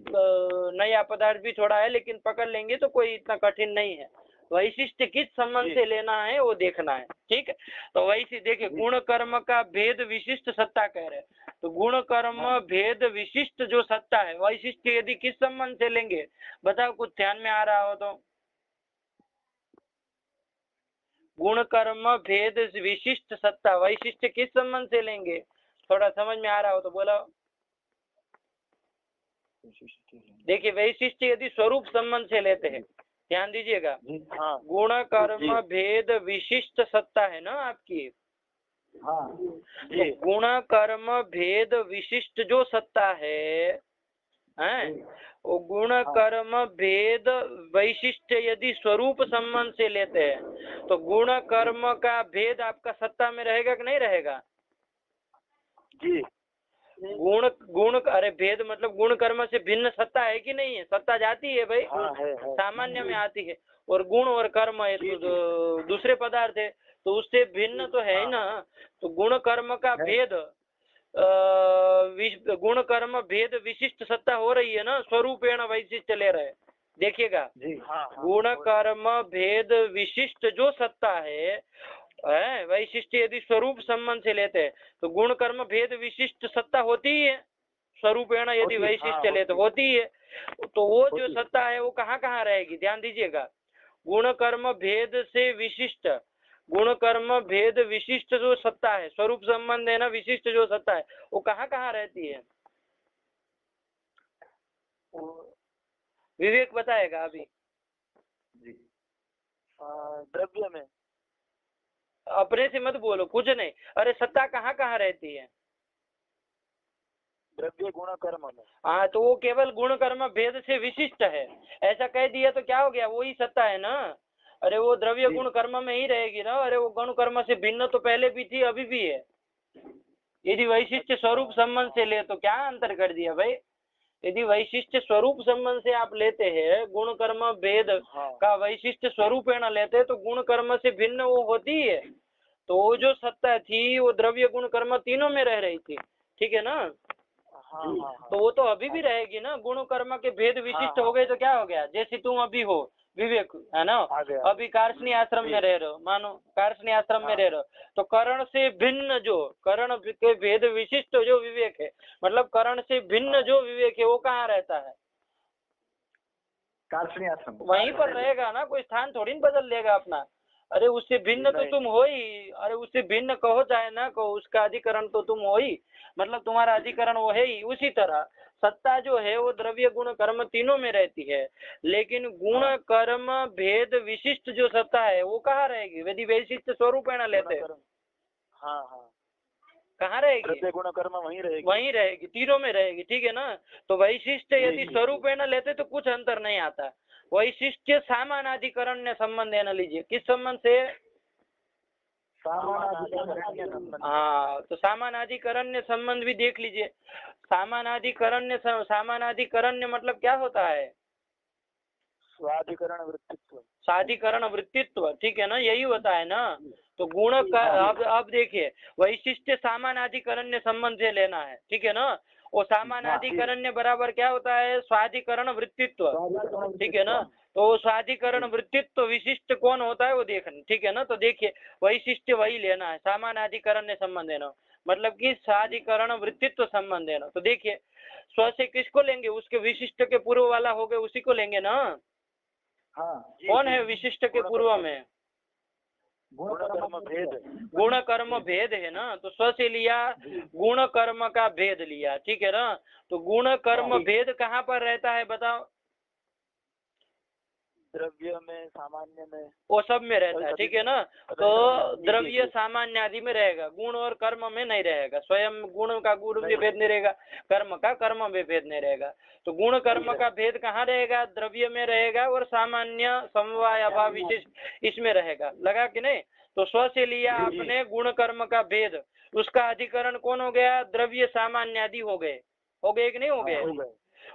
नया पदार्थ भी थोड़ा है, लेकिन पकड़ लेंगे तो कोई इतना कठिन नहीं है। वैशिष्ट किस संबंध से लेना है वो देखना है, ठीक है। तो वैसे देखिए, गुण कर्म का भेद विशिष्ट सत्ता कह रहे हैं, तो गुण कर्म भेद विशिष्ट जो सत्ता है, वैशिष्ट यदि किस संबंध से लेंगे बताओ, कुछ ध्यान में आ रहा हो तो। गुण कर्म भेद विशिष्ट सत्ता वैशिष्ट किस संबंध से लेंगे, थोड़ा समझ में आ रहा हो तो बोलो। देखिए, वैशिष्ट यदि स्वरूप संबंध से लेते हैं, ध्यान दीजिएगा। हाँ। गुण कर्म भेद विशिष्ट सत्ता है ना आपकी। हाँ। तो गुण कर्म भेद विशिष्ट जो सत्ता है, वो गुण कर्म भेद वैशिष्ट यदि स्वरूप संबंध से लेते हैं, तो गुण कर्म का भेद आपका सत्ता में रहेगा कि नहीं रहेगा। जी। गुण अरे भेद मतलब गुण कर्म से भिन्न सत्ता है कि नहीं है, सत्ता जाती है भाई। हाँ, है। सामान्य में आती है, और गुण और कर्म है तो दूसरे पदार्थ है, तो उससे भिन्न तो है ही ना। तो गुण कर्म का भेद गुण कर्म भेद विशिष्ट सत्ता हो रही है ना, स्वरूपेण वैशिष्ट ले रहे, देखिएगा। गुण कर्म भेद विशिष्ट जो सत्ता है वैशिष्ट यदि स्वरूप संबंध से लेते हैं, तो गुण कर्म भेद विशिष्ट सत्ता होती ही है, स्वरूपेण यदि वैशिष्ट लेते होती है। तो वो जो सत्ता है वो कहाँ कहाँ रहेगी, ध्यान दीजिएगा। गुण कर्म भेद से विशिष्ट, गुण कर्म भेद विशिष्ट जो सत्ता है, स्वरूप संबंध है ना, विशिष्ट जो सत्ता है वो कहाँ कहाँ रहती है, विवेक बताएगा अभी। द्रव्य में। अपने से मत बोलो, कुछ नहीं, अरे सत्ता कहाँ कहाँ रहती है, द्रव्य गुण कर्म में। हाँ, तो वो केवल गुण कर्म भेद से विशिष्ट है, ऐसा कह दिया तो क्या हो गया, वही सत्ता है ना। अरे वो द्रव्य गुण कर्म में ही रहेगी ना, अरे वो गुण कर्म से भिन्न तो पहले भी थी, अभी भी है। यदि वैशिष्ट स्वरूप संबंध से ले तो क्या अंतर कर दिया भाई। यदि वैशिष्ट स्वरूप संबंध से आप लेते हैं, गुण कर्म भेद का वैशिष्ट स्वरूप है ना लेते, तो गुण कर्म से भिन्न वो होती है। तो वो जो सत्ता थी वो द्रव्य गुण कर्म तीनों में रह रही थी, ठीक है ना। तो वो तो अभी भी रहेगी ना। गुण कर्म के भेद विशिष्ट हो गए तो क्या हो गया, जैसे तुम अभी हो विवेक, है ना, अभी कार्षणी आश्रम में रह रहे हो, मानो कार्षणी आश्रम में रह रहे हो, तो करण से भिन्न जो करण के भेद विशिष्ट जो विवेक है, मतलब करण से भिन्न जो विवेक है वो कहाँ रहता है, कार्षणी आश्रम वहीं पर रहेगा ना, कोई स्थान थोड़ी न बदल लेगा अपना। अरे उससे भिन्न तो तुम हो ही, अरे उससे भिन्न कहो चाहे ना कहो, उसका अधिकरण तो तुम हो ही, मतलब तुम्हारा अधिकरण वो है ही। उसी तरह सत्ता जो है वो द्रव्य गुण कर्म तीनों में रहती है, लेकिन गुण कर्म भेद विशिष्ट जो सत्ता है वो कहाँ रहेगी, यदि वैशिष्ट स्वरूप है ना लेते, कहाँ रहेगी, गुण कर्म वहीं रहेगी, तीनों में रहेगी, ठीक है ना। तो वैशिष्ट यदि स्वरूप है ना लेते तो कुछ अंतर नहीं आता। वैशिष्ट सामानाधिकरण्य संबंध है ना लीजिए, किस संबंध से, हाँ, तो सामानाधिकरण्य संबंध भी देख लीजिए। सामानाधिकरण्य मतलब क्या होता है, स्वाधिकरण वृत्तित्व, साधिकरण वृत्तित्व, ठीक है ना, यही होता है ना। तो गुण का अब देखिए, वैशिष्ट सामानाधिकरण्य संबंध से लेना है, ठीक है ना। वो सामानाधिकरण्य बराबर क्या होता है, स्वाधिकरण वृत्तित्व, ठीक है ना। तो स्वाधिकरण वृत्तित्व विशिष्ट कौन होता है वो देखना, ठीक है ना। तो देखिए, वैशिष्ट वही लेना है, सामानाधिकरण्य संबंध है ना, मतलब कि स्वाधिकरण वृत्तित्व संबंध है ना। तो देखिए, स्व से किसको लेंगे, उसके विशिष्ट के पूर्व वाला हो गए उसी को लेंगे ना। कौन है विशिष्ट के पूर्व में, गुण कर्म भेद है ना, तो स्व से लिया, गुण कर्म का भेद लिया, ठीक है ना। तो गुण कर्म भेद कहाँ पर रहता है बताओ, द्रव्य में, सामान्य में, वो सब में रहता है, ठीक है ना। तो द्रव्य सामान्य आदि में रहेगा, गुण और कर्म में नहीं रहेगा। स्वयं गुण का गुण में भेद नहीं रहेगा, कर्म का कर्म में भेद नहीं रहेगा। तो गुण कर्म का भेद कहाँ रहेगा? द्रव्य में रहेगा और सामान्य समवाय अभाव विशेष इसमें रहेगा। लगा कि नहीं? तो स्व से लिया आपने गुण कर्म का भेद, उसका अधिकरण कौन हो गया? द्रव्य सामान्य आदि हो गए कि नहीं हो गए?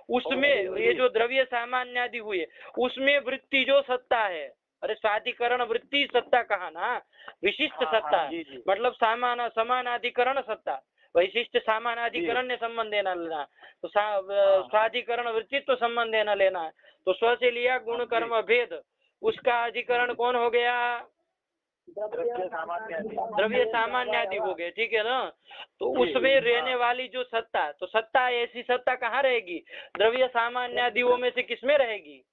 उसमें ये जो द्रव्य सामान्य आदि हुए उसमें वृत्ति जो सत्ता है, अरे स्वाधिकरण वृत्ति सत्ता कहा ना, विशिष्ट सत्ता, मतलब समानाधिकरण सत्ता, वैशिष्ट समानाधिकरण ने संबंध देना लेना, तो स्वाधिकरण वृत्ति तो संबंध देना लेना है। तो स्व से लिया गुण कर्म भेद, उसका अधिकरण कौन हो गया? द्रव्य सामान्य आदि हो गए, ठीक है ना। तो उसमें रहने वाली जो सत्ता, तो सत्ता ऐसी सत्ता कहाँ रहेगी? द्रव्य सामान्य आदियों में से किसमें रहेगी?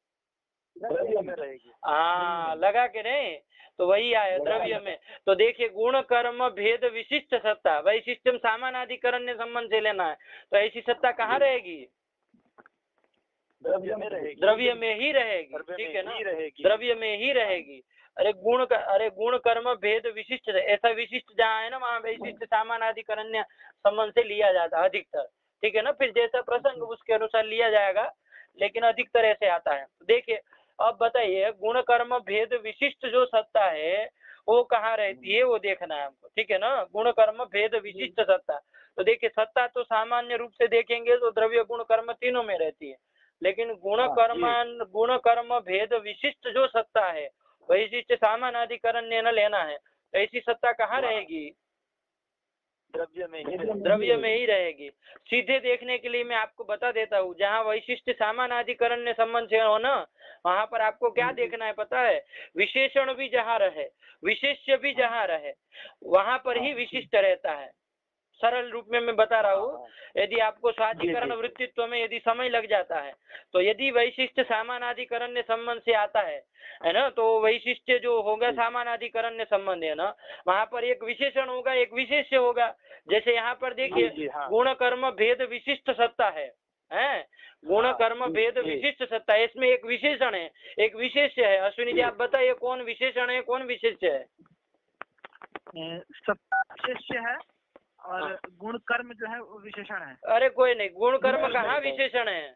द्रव्य में रहेगी। हाँ, लगा के नहीं? तो वही आया द्रव्य में। तो देखिए गुण कर्म भेद विशिष्ट सत्ता, वैशिष्ट सामानाधिकरण ने संबंध से लेना है, तो ऐसी सत्ता कहाँ रहेगी? द्रव्य में रहेगी, द्रव्य में ही रहेगी, ठीक है ना, द्रव्य में ही रहेगी। अरे गुण कर्म भेद विशिष्ट, ऐसा विशिष्ट जहाँ है ना वहाँ वैशिष्ट सामानाधिकरण संबंध से लिया जाता है अधिकतर, ठीक है ना। फिर जैसा प्रसंग उसके अनुसार लिया जाएगा, लेकिन अधिकतर ऐसे आता है। तो देखिए अब बताइए गुण कर्म भेद विशिष्ट जो सत्ता है वो कहाँ रहती है, वो देखना है हमको, ठीक है ना। गुण कर्म भेद विशिष्ट सत्ता, तो देखिए सत्ता तो सामान्य रूप से देखेंगे तो द्रव्य गुण कर्म तीनों में रहती है, लेकिन गुण कर्म भेद विशिष्ट जो सत्ता है वैशिष्ट सामानाधिकरण ने न लेना है, तो ऐसी सत्ता कहाँ रहेगी? द्रव्य में ही रहेगी। सीधे देखने के लिए मैं आपको बता देता हूँ, जहाँ वैशिष्ट सामानाधिकरण ने संबंध से हो ना, वहाँ पर आपको क्या देखना है पता है? विशेषण भी जहाँ रहे, विशेष्य भी जहाँ रहे, वहाँ पर ही विशिष्ट रहता है। सरल रूप में मैं बता रहा हूँ। यदि आपको स्वाधिकरण वृत्तित्व में यदि समय लग जाता है, तो यदि वैशिष्ट सामानाधिकरण ने संबंध से आता है ना, तो वैशिष्ट जो होगा सामानाधिकरण ने संबंध है ना, वहाँ पर एक विशेषण होगा, एक विशेष्य होगा। जैसे यहाँ पर देखिए गुण कर्म भेद विशिष्ट सत्ता है, गुण कर्म भेद विशिष्ट सत्ता, इसमें एक विशेषण है, एक विशेष्य है। अश्विनी जी आप बताइए कौन विशेषण है, कौन विशेष्य है? सत्ता विशेष्य है और गुण कर्म जो है वो विशेषण है। अरे कोई नहीं, गुण कर्म कहाँ विशेषण है?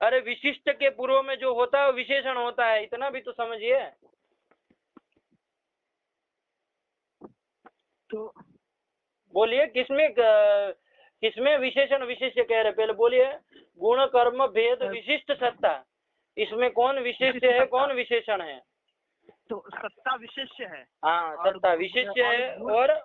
अरे विशिष्ट के पूर्व में जो होता है वो विशेषण होता है, इतना भी तो समझिए। तो बोलिए किसमें विशेषण विशेष्य कह रहे, पहले बोलिए। गुण कर्म भेद विशिष्ट सत्ता, इसमें कौन विशेष्य है, कौन विशेषण है? तो सत्ता विशेष्य है। हाँ, सत्ता विशेष्य है और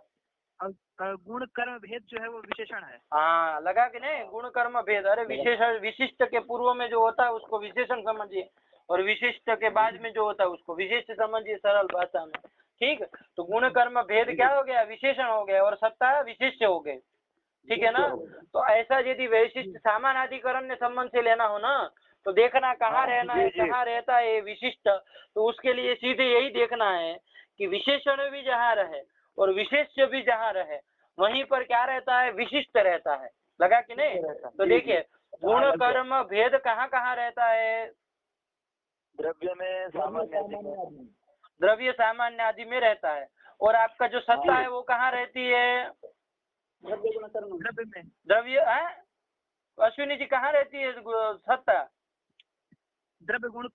गुण कर्म भेद जो है वो विशेषण है। हाँ, लगा कि नहीं? गुण कर्म भेद, अरे विशेषण विशिष्ट के पूर्व में जो होता है उसको विशेषण समझिए, और विशिष्ट के बाद में जो होता है उसको विशिष्ट समझिए, सरल भाषा में, ठीक। तो गुण कर्म भेद क्या हो गया? विशेषण हो गया, और सत्ता विशिष्य हो गए, ठीक है ना। तो ऐसा यदि वैशिष्ट सामानाधिकरण ने संबंध से लेना हो ना, तो देखना कहाँ रहना है, कहाँ रहता है विशिष्ट। तो उसके लिए सीधे यही देखना है कि विशेषण भी जहाँ रहे और विशेष्य भी जहाँ रहे, वहीं पर क्या रहता है? विशिष्ट रहता है। लगा कि नहीं? तो देखिए गुण कर्म भेद कहाँ कहाँ रहता है? द्रव्य में, सामान्य, द्रव्य सामान्य आदि में रहता है। और आपका जो सत्ता है वो कहाँ रहती है? द्रव्य में। द्रव्य अश्विनी जी कहाँ रहती है सत्ता? द्रव्य गुण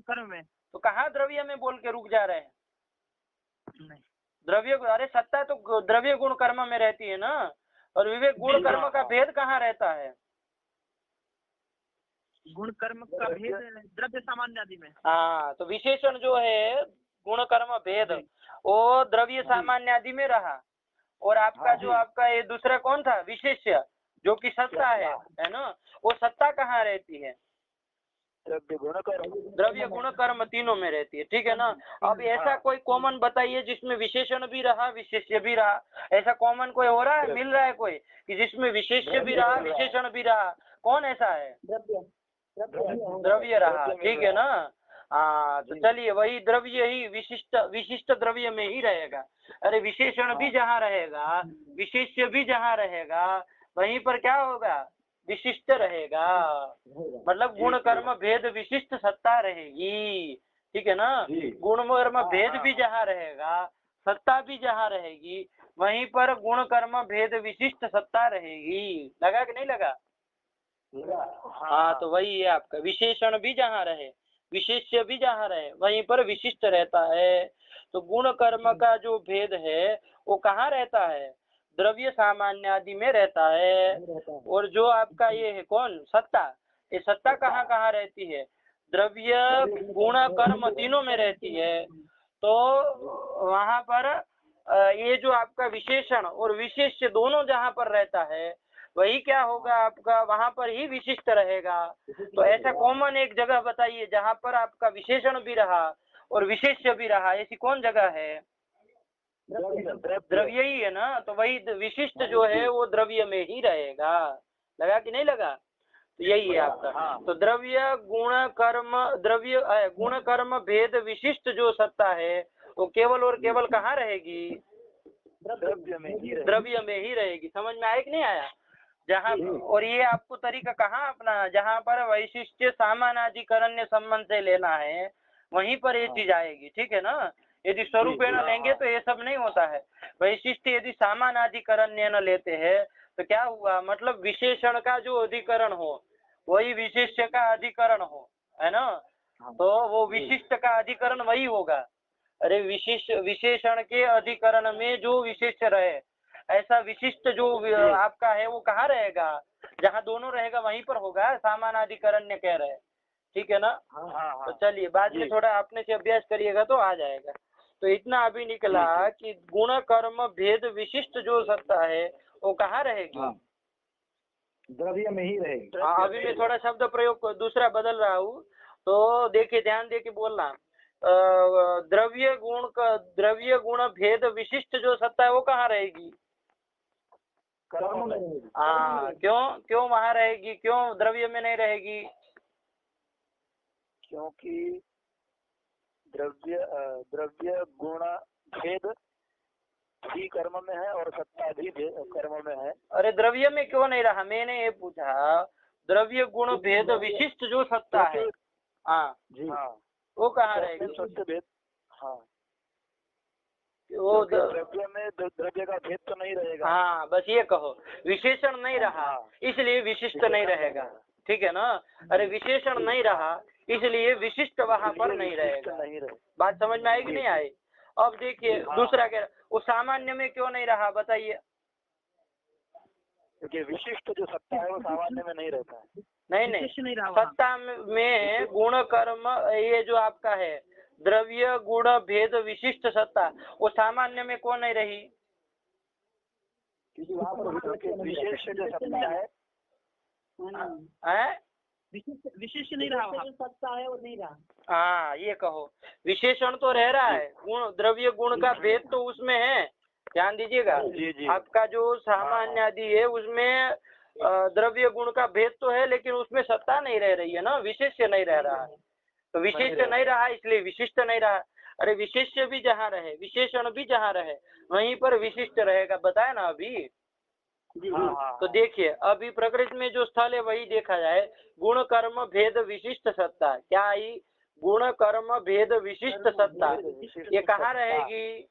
कर्म में। तो कहाँ द्रव्य में बोल के रुक जा रहे हैं? नहीं, द्रव्य, अरे सत्ता तो द्रव्य गुण कर्म में रहती है ना, और विवेक गुण कर्म का भेद कहाँ रहता है? गुण कर्म का भेद द्रव्य सामान्य आदि में। हाँ, तो विशेषण जो है गुण कर्म भेद वो द्रव्य सामान्य आदि में रहा, और आपका जो आपका ये दूसरा कौन था? विशेष्य, जो कि सत्ता है ना, वो सत्ता कहाँ रहती है? द्रव्य गुण कर्म तीनों में रहती है, ठीक है ना। अब ऐसा कोई कॉमन बताइए जिसमें विशेषण भी रहा विशेष्य भी रहा, ऐसा कॉमन कोई हो रहा है, मिल रहा है कोई कि जिसमें विशेष्य भी रहा विशेषण भी रहा? कौन ऐसा है? द्रव्य रहा, ठीक है ना। हाँ, तो चलिए वही द्रव्य ही विशिष्ट द्रव्य में ही रहेगा। अरे विशेषण भी जहाँ रहेगा विशेष्य भी जहाँ रहेगा, वहीं पर क्या होगा? विशिष्ट रहेगा, मतलब गुण कर्म भेद विशिष्ट सत्ता रहेगी, ठीक है ना। गुण कर्म भेद भी जहाँ रहेगा, सत्ता भी जहाँ रहेगी, वहीं पर गुण कर्म भेद विशिष्ट सत्ता रहेगी। लगा कि नहीं लगा? हाँ, तो वही है आपका, विशेषण भी जहाँ रहे, विशेष्य भी जहाँ रहे, वहीं पर विशिष्ट रहता है। तो गुण कर्म का जो भेद है वो कहाँ रहता है? द्रव्य सामान्य आदि में रहता है। और जो आपका ये है कौन? सत्ता, ये सत्ता कहाँ कहाँ रहती है? द्रव्य गुण कर्म तीनों में रहती है। तो वहाँ पर ये जो आपका विशेषण और विशेष्य दोनों जहाँ पर रहता है, वही क्या होगा आपका, वहाँ पर ही विशिष्ट रहेगा। तो ऐसा कॉमन एक जगह बताइए जहाँ पर आपका विशेषण भी रहा और विशेष्य भी रहा, ऐसी कौन जगह है? द्रव्य ही है ना। तो वही विशिष्ट जो है वो द्रव्य में ही रहेगा। लगा कि नहीं लगा? तो यही है आपका। तो द्रव्य गुण कर्म, द्रव्य गुण कर्म भेद विशिष्ट जो सत्ता है वो केवल और केवल कहाँ रहेगी? द्रव्य में ही रहेगी। समझ में आया कि नहीं आया? जहाँ, और ये आपको तरीका कहाँ अपना, जहाँ पर वैशिष्ट्य सामानाधिकरण्य संबंध से लेना है वहीं पर ये चीज आएगी, ठीक है ना। यदि स्वरूपेण लेंगे तो ये सब नहीं होता है। वैशिष्ट्य यदि सामानाधिकरण्य न लेते हैं तो क्या हुआ, मतलब विशेषण का जो अधिकरण हो वही विशेष्य का अधिकरण हो, है ना। तो वो विशिष्ट का अधिकरण वही होगा। अरे विशेषण के अधिकरण में जो विशेष रहे, ऐसा विशिष्ट जो आपका है वो कहाँ रहेगा? जहाँ दोनों रहेगा वहीं पर होगा, सामानाधिकरण्य कह रहे हैं, ठीक है ना। तो चलिए बाद में थोड़ा अपने से अभ्यास करिएगा तो आ जाएगा। तो इतना अभी निकला कि गुण कर्म भेद विशिष्ट जो सत्ता है वो कहाँ रहेगी? द्रव्य में ही रहेगी। हाँ, अभी मैं थोड़ा शब्द प्रयोग दूसरा बदल रहा हूँ, तो देखिए ध्यान दे के बोलना। द्रव्य गुण भेद विशिष्ट जो सत्ता है वो कहाँ रहेगी? कर्म में रहेगी। हाँ, क्यों वहाँ रहेगी, क्यों द्रव्य में नहीं रहेगी? क्योंकि द्रव्य गुण भेद भी कर्म में है और सत्ता भी कर्म में है। अरे द्रव्य में क्यों नहीं रहा? मैंने ये पूछा, द्रव्य गुण भेद विशिष्ट जो सत्ता है, हाँ जी, वो कहाँ रहेगी? भेद, हाँ, वो द्रव्य में द्रव्य का भेद तो नहीं रहेगा। हाँ, बस ये कहो, विशेषण नहीं रहा इसलिए विशिष्ट नहीं रहेगा, ठीक है ना। अरे विशेषण नहीं रहा इसलिए विशिष्ट वहाँ पर नहीं रहेगा। बात समझ में आएगी नहीं आई? अब देखिए दूसरा क्या, वो सामान्य में क्यों नहीं रहा बताइए? क्योंकि विशिष्ट जो सत्ता है वो सामान्य में नहीं रहता है। नहीं, सत्ता में गुण कर्म, ये जो आपका है द्रव्य गुण भेद विशिष्ट सत्ता, वो सामान्य में क्यों नहीं रही? क्योंकि वहाँ पर विशेष जो सत्ता है विशेष नहीं रहा, सत्ता है वो नहीं रहा। हाँ, ये कहो, विशेषण तो रह रहा है, गुण द्रव्य गुण का भेद तो उसमें है। ध्यान दीजिएगा, आपका जो सामान्य आदि है उसमें द्रव्य गुण का भेद तो है, लेकिन उसमें सत्ता नहीं रह रही है ना, विशेष्य नहीं रह रहा है। तो विशेष्य नहीं रहा इसलिए विशिष्ट नहीं रहा। अरे विशेष्य भी जहाँ रहे, विशेषण भी जहाँ रहे, वहीं पर विशिष्ट रहेगा, बताया ना अभी। तो देखिए अभी प्रकृति में जो स्थल है वही देखा जाए, गुण कर्म भेद विशिष्ट सत्ता, क्या आई? गुण कर्म भेद विशिष्ट सत्ता, ये कहाँ रहेगी?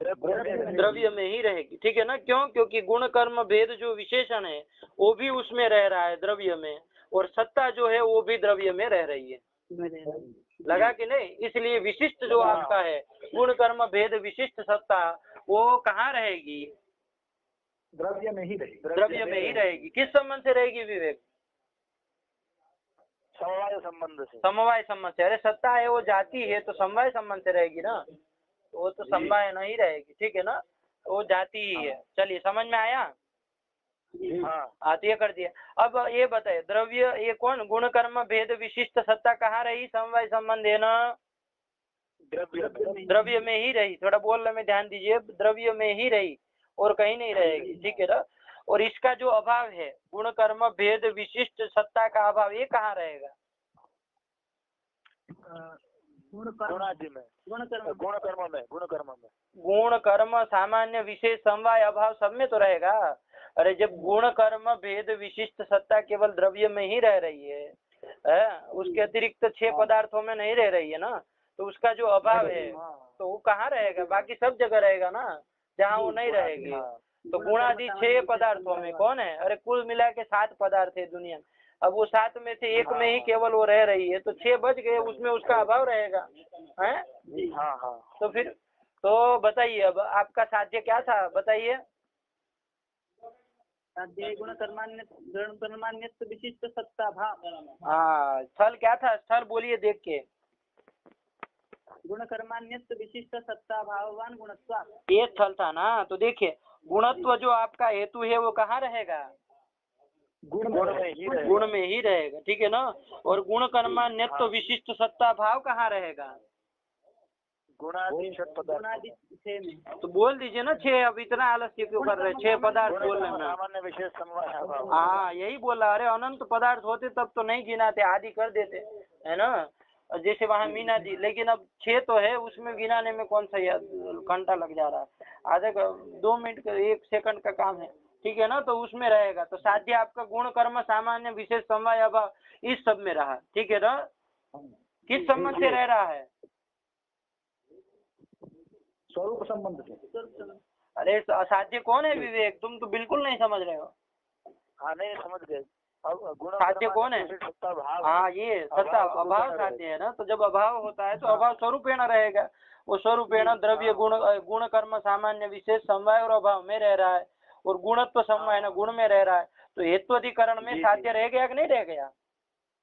द्रव्य में ही रहेगी, ठीक है ना। क्यों? क्योंकि गुण कर्म भेद जो विशेषण है वो भी उसमें रह रहा है द्रव्य में, और सत्ता जो है वो भी द्रव्य में रह रही है। लगा कि नहीं? इसलिए विशिष्ट जो आपका है गुण कर्म भेद विशिष्ट सत्ता, वो कहाँ रहेगी? द्रव्य में ही रहेगी। द्रव्य में ही रहेगी। किस संबंध से रहेगी विवेक? समवाय संबंध से। समवाय संबंध से। अरे सत्ता है वो जाति है तो समवाय संबंध से रहेगी ना, वो तो समवाय नहीं रहेगी, ठीक है ना, वो जाति ही है। चलिए समझ में आया? हाँ, तो ये कर दिया। अब ये बताए द्रव्य, ये कौन गुण कर्म भेद विशिष्ट सत्ता कहाँ रही? समवाय संबंध है ना, द्रव्य में ही रही। थोड़ा बोलने में ध्यान दीजिए, द्रव्य में ही रही और कहीं नहीं रहेगी, ठीक है ना। और इसका जो अभाव है गुण कर्म भेद विशिष्ट सत्ता का अभाव, ये कहाँ रहेगा? गुण कर्म में गुण कर्म सामान्य विशेष समवाय अभाव सब में तो रहेगा। अरे जब गुण कर्म भेद विशिष्ट सत्ता केवल द्रव्य में ही रह रही है, उसके अतिरिक्त 6 पदार्थों में नहीं रह रही है ना, तो उसका जो अभाव है तो वो कहाँ रहेगा? बाकी सब जगह रहेगा ना जहाँ वो नहीं रहेगी। तो गुणादि 6 पदार्थों में कौन है? अरे कुल मिला के 7 पदार्थ है दुनिया में। अब वो 7 में से एक में ही केवल वो रह रही है, तो 6 बच गए, उसमें उसका अभाव रहेगा है। तो फिर तो बताइए अब आपका साध्य क्या था, बताइए। गुण कर्मान्य विशिष्ट सत्ता भाव। हाँ, स्थल क्या था? स्थल बोलिए देख के। गुण कर्मान्य विशिष्ट सत्ता भाववान गुणत्वा, ये स्थल था ना। तो देखिए गुणत्व जो आपका हेतु है वो कहाँ रहेगा? गुण में ही रहेगा, ठीक है ना। और गुण कर्मान्यत्व विशिष्ट सत्ता भाव कहाँ रहेगा? गुणादि 6 में। तो बोल दीजिए ना 6, अब इतना आलस्य क्यों कर रहे? 6 पदार्थ बोल रहे ना। सामान्य विशेष समवाय अभाव। हाँ यही बोला। अरे अनंत पदार्थ होते तब तो नहीं गिनाते, आदि कर देते है ना, जैसे वहाँ मीना जी। लेकिन अब 6 तो है, उसमें गिनाने में कौन सा घंटा लग जा रहा है? आधे 2 मिनट का 1 सेकंड का काम है, ठीक है ना। तो उसमें रहेगा। तो साध्य आपका गुण कर्म सामान्य विशेष समवाय अभाव इस सब में रहा, ठीक है ना। किस संबंध से रह रहा है? स्वरूप संबंध से। अरे साध्य कौन है विवेक? तुम तो बिल्कुल नहीं समझ रहे हो। हाँ नहीं समझ गए। साध्य कौन है? हाँ ये सत्ता अभाव साध्य है ना। तो जब अभाव होता है तो अभाव स्वरूपेण रहेगा। वो स्वरूपेण द्रव्य गुण कर्म सामान्य विशेष समवाय और अभाव में रह रहा है, और गुणत्व समवाय न गुण में रह रहा है। तो हेत्वाधिकरण में साध्य रह गया कि नहीं रह गया?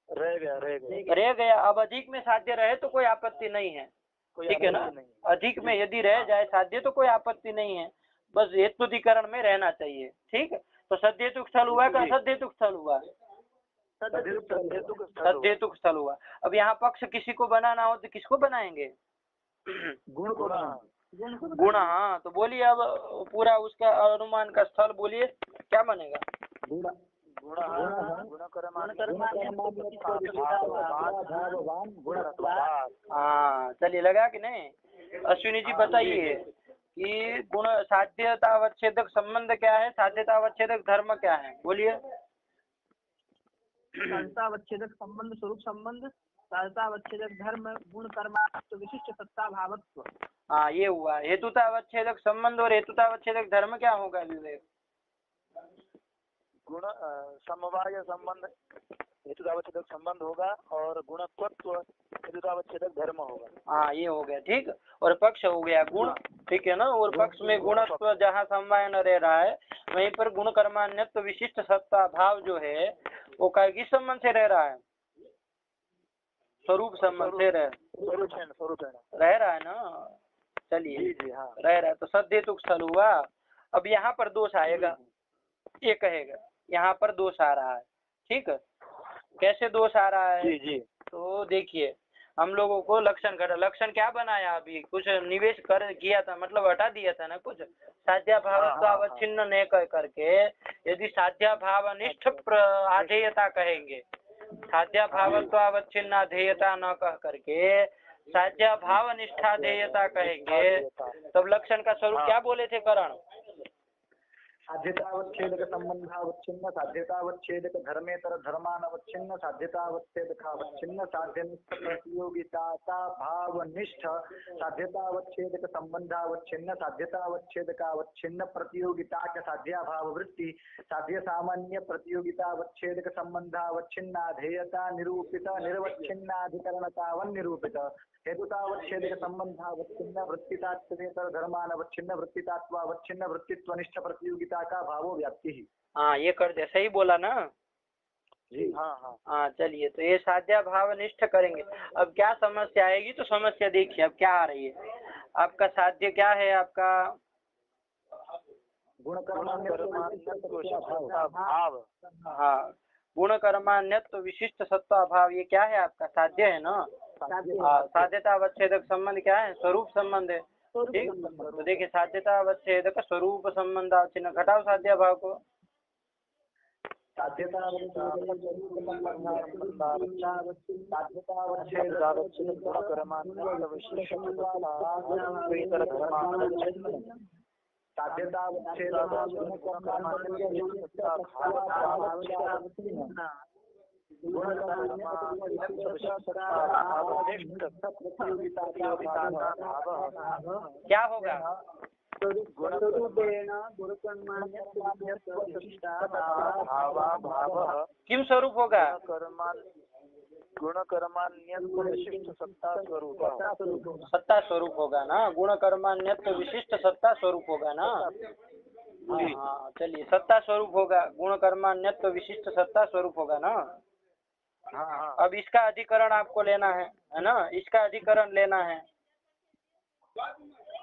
रह गया। अब अधिक में साध्य रहे तो कोई आपत्ति नहीं है, ठीक है ना। अधिक में यदि रह जाए साध्य तो कोई आपत्ति नहीं है, बस हेत्वाधिकरण में रहना चाहिए, ठीक। तो सद्हेतुक स्थल हुआ का असद्हेतुक स्थल हुआ? सद्हेतुक स्थल हुआ। अब यहाँ पक्ष किसी को बनाना हो तो किसको बनाएंगे? गुण। हाँ तो बोलिए अब पूरा उसका अनुमान का स्थल बोलिए, क्या बनेगा? हाँ चलिए लगा कि नहीं? अश्विनी जी बताइए कि गुण साध्यतावच्छेदक संबंध क्या है, साध्यतावच्छेदक धर्म क्या है, बोलिए। साध्यतावच्छेदक संबंध स्वरूप संबंध, साध्यतावच्छेदक धर्म, गुण कर्मान्य विशिष्ट सत्ता भावत्व। हाँ ये हुआ। हेतुतावच्छेदक संबंध और हेतुतावच्छेदक धर्म क्या होगा विवेक? गुण समवाय संबंध हेतुतावच्छेदक संबंध होगा और गुणत्व हेतुतावच्छेदक धर्म होगा। हाँ ये हो गया, ठीक। और पक्ष हो गया गुण, ठीक है ना। और पक्ष में गुणत्व जहाँ समवाय न रह रहा है वहीं पर गुण कर्मान्यत्व विशिष्ट सत्ता भाव जो है वो किस संबंध से रह रहा है? स्वरूप संबंध से रह रहा है ना। चलिए रह रहा है तो सद्हेतुक स्थल हुआ। अब यहाँ पर दोष आएगा, ये कहेगा यहाँ पर दोष आ रहा है, ठीक है। कैसे दोष आ रहा है? जी। तो देखिए हम लोगों को लक्षण कर, लक्षण क्या बनाया अभी? कुछ निवेश कर किया था, मतलब हटा दिया था ना कुछ। साध्या भावत्व अवच्छिन्न न कह करके यदि साध्या भाव अनिष्ठ आधेयता कहेंगे, साध्या भावत्व अवच्छिन्न अधेयता न कह करके साध्या भाव निष्ठा ध्येयता कहेंगे, तब लक्षण का स्वरूप क्या बोले थे करण? साध्यतावच्छेदक संबंधावच्छिन्न, साध्यतावच्छेदक धर्मेतर धर्मानवच्छिन्न, साध्यतावच्छेदकावच्छिन्न, साध्यनिष्ठ प्रतियोगिता भावनिष्ठ, साध्यतावच्छेदक संबंधावच्छिन्न, साध्यतावच्छेदकावच्छिन्न प्रतियोगिता के साध्या भाव वृत्ति, साध्य सामान्य प्रतियोगितावच्छेदक संबंधावच्छिन्नाधेयता निरूपित निर्वच्छिन्नाधिकरणतावन निरूपित, हेतुतावच्छेदक संबंधावच्छिन्न वृत्तितात्वेतर धर्मानवच्छिन्न वृत्तितात्वावच्छिन्न वृत्तित्वनिष्ठ प्रतियोगिता का भावो व्याप्ति ही। हाँ ये कर दे, सही बोला ना जी। हाँ चलिए तो ये साध्या भाव निष्ठ करेंगे। अब क्या समस्या आएगी? तो समस्या देखिए अब क्या आ रही है। आपका साध्य क्या है? आपका हाँ गुण कर्मान्यत्व विशिष्ट सत्ता भाव, ये क्या है आपका? साध्य है ना। साध्यतावच्छेदक संबंध क्या है? स्वरूप संबंध है, ठीक। तो देखिए साध्यतावच्छेदक स्वरूप संबंध चिन्ह घटाओ साध्य भाव को। साध्यता क्या होगा? किम स्वरूप होगा? गुण कर्मान्यत्व विशिष्ट सत्ता स्वरूप। सत्ता स्वरूप होगा ना, गुण कर्मान्यत्व विशिष्ट सत्ता स्वरूप होगा ना। हाँ चलिए, सत्ता स्वरूप होगा, गुण कर्मान्यत्व विशिष्ट सत्ता स्वरूप होगा ना। हाँ। अब इसका अधिकरण आपको लेना है ना, इसका अधिकरण लेना है।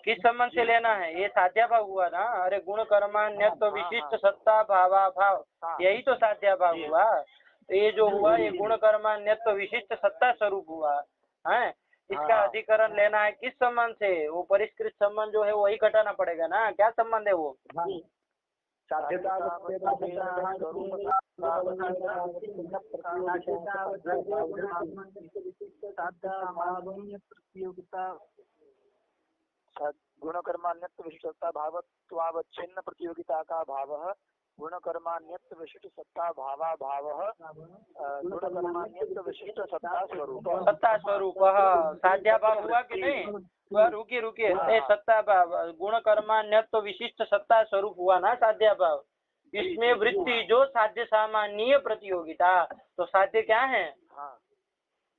किस संबंध से लेना है? ये साध्याभाव हुआ ना। अरे गुण कर्मान्यत्व विशिष्ट सत्ता भावा भाव, यही तो साध्याभाव हुआ। तो ये जो हुआ ये गुण कर्मान्यत्व विशिष्ट सत्ता स्वरूप हुआ है। इसका अधिकरण लेना है किस संबंध से? वो परिष्कृत संबंध जो है वही घटाना पड़ेगा ना। क्या संबंध है वो? साध्यता गुण कर्मान्यत्व विशिष्टता भावत्वावच्छिन्न प्रतियोगिता का भाव, गुण कर्मान्यत्व विशिष्ट सत्ता भावा भाव, गुण कर्मान्यत्व विशिष्ट सत्ता स्वरूप। सत्ता स्वरूप साध्याभाव हुआ कि नहीं? रुकिए सत्ता भाव गुण कर्मान्यत्व विशिष्ट सत्ता स्वरूप हुआ ना साध्याभाव। इसमें वृत्ति जो साध्य सामान्य प्रतियोगिता, तो साध्य क्या है?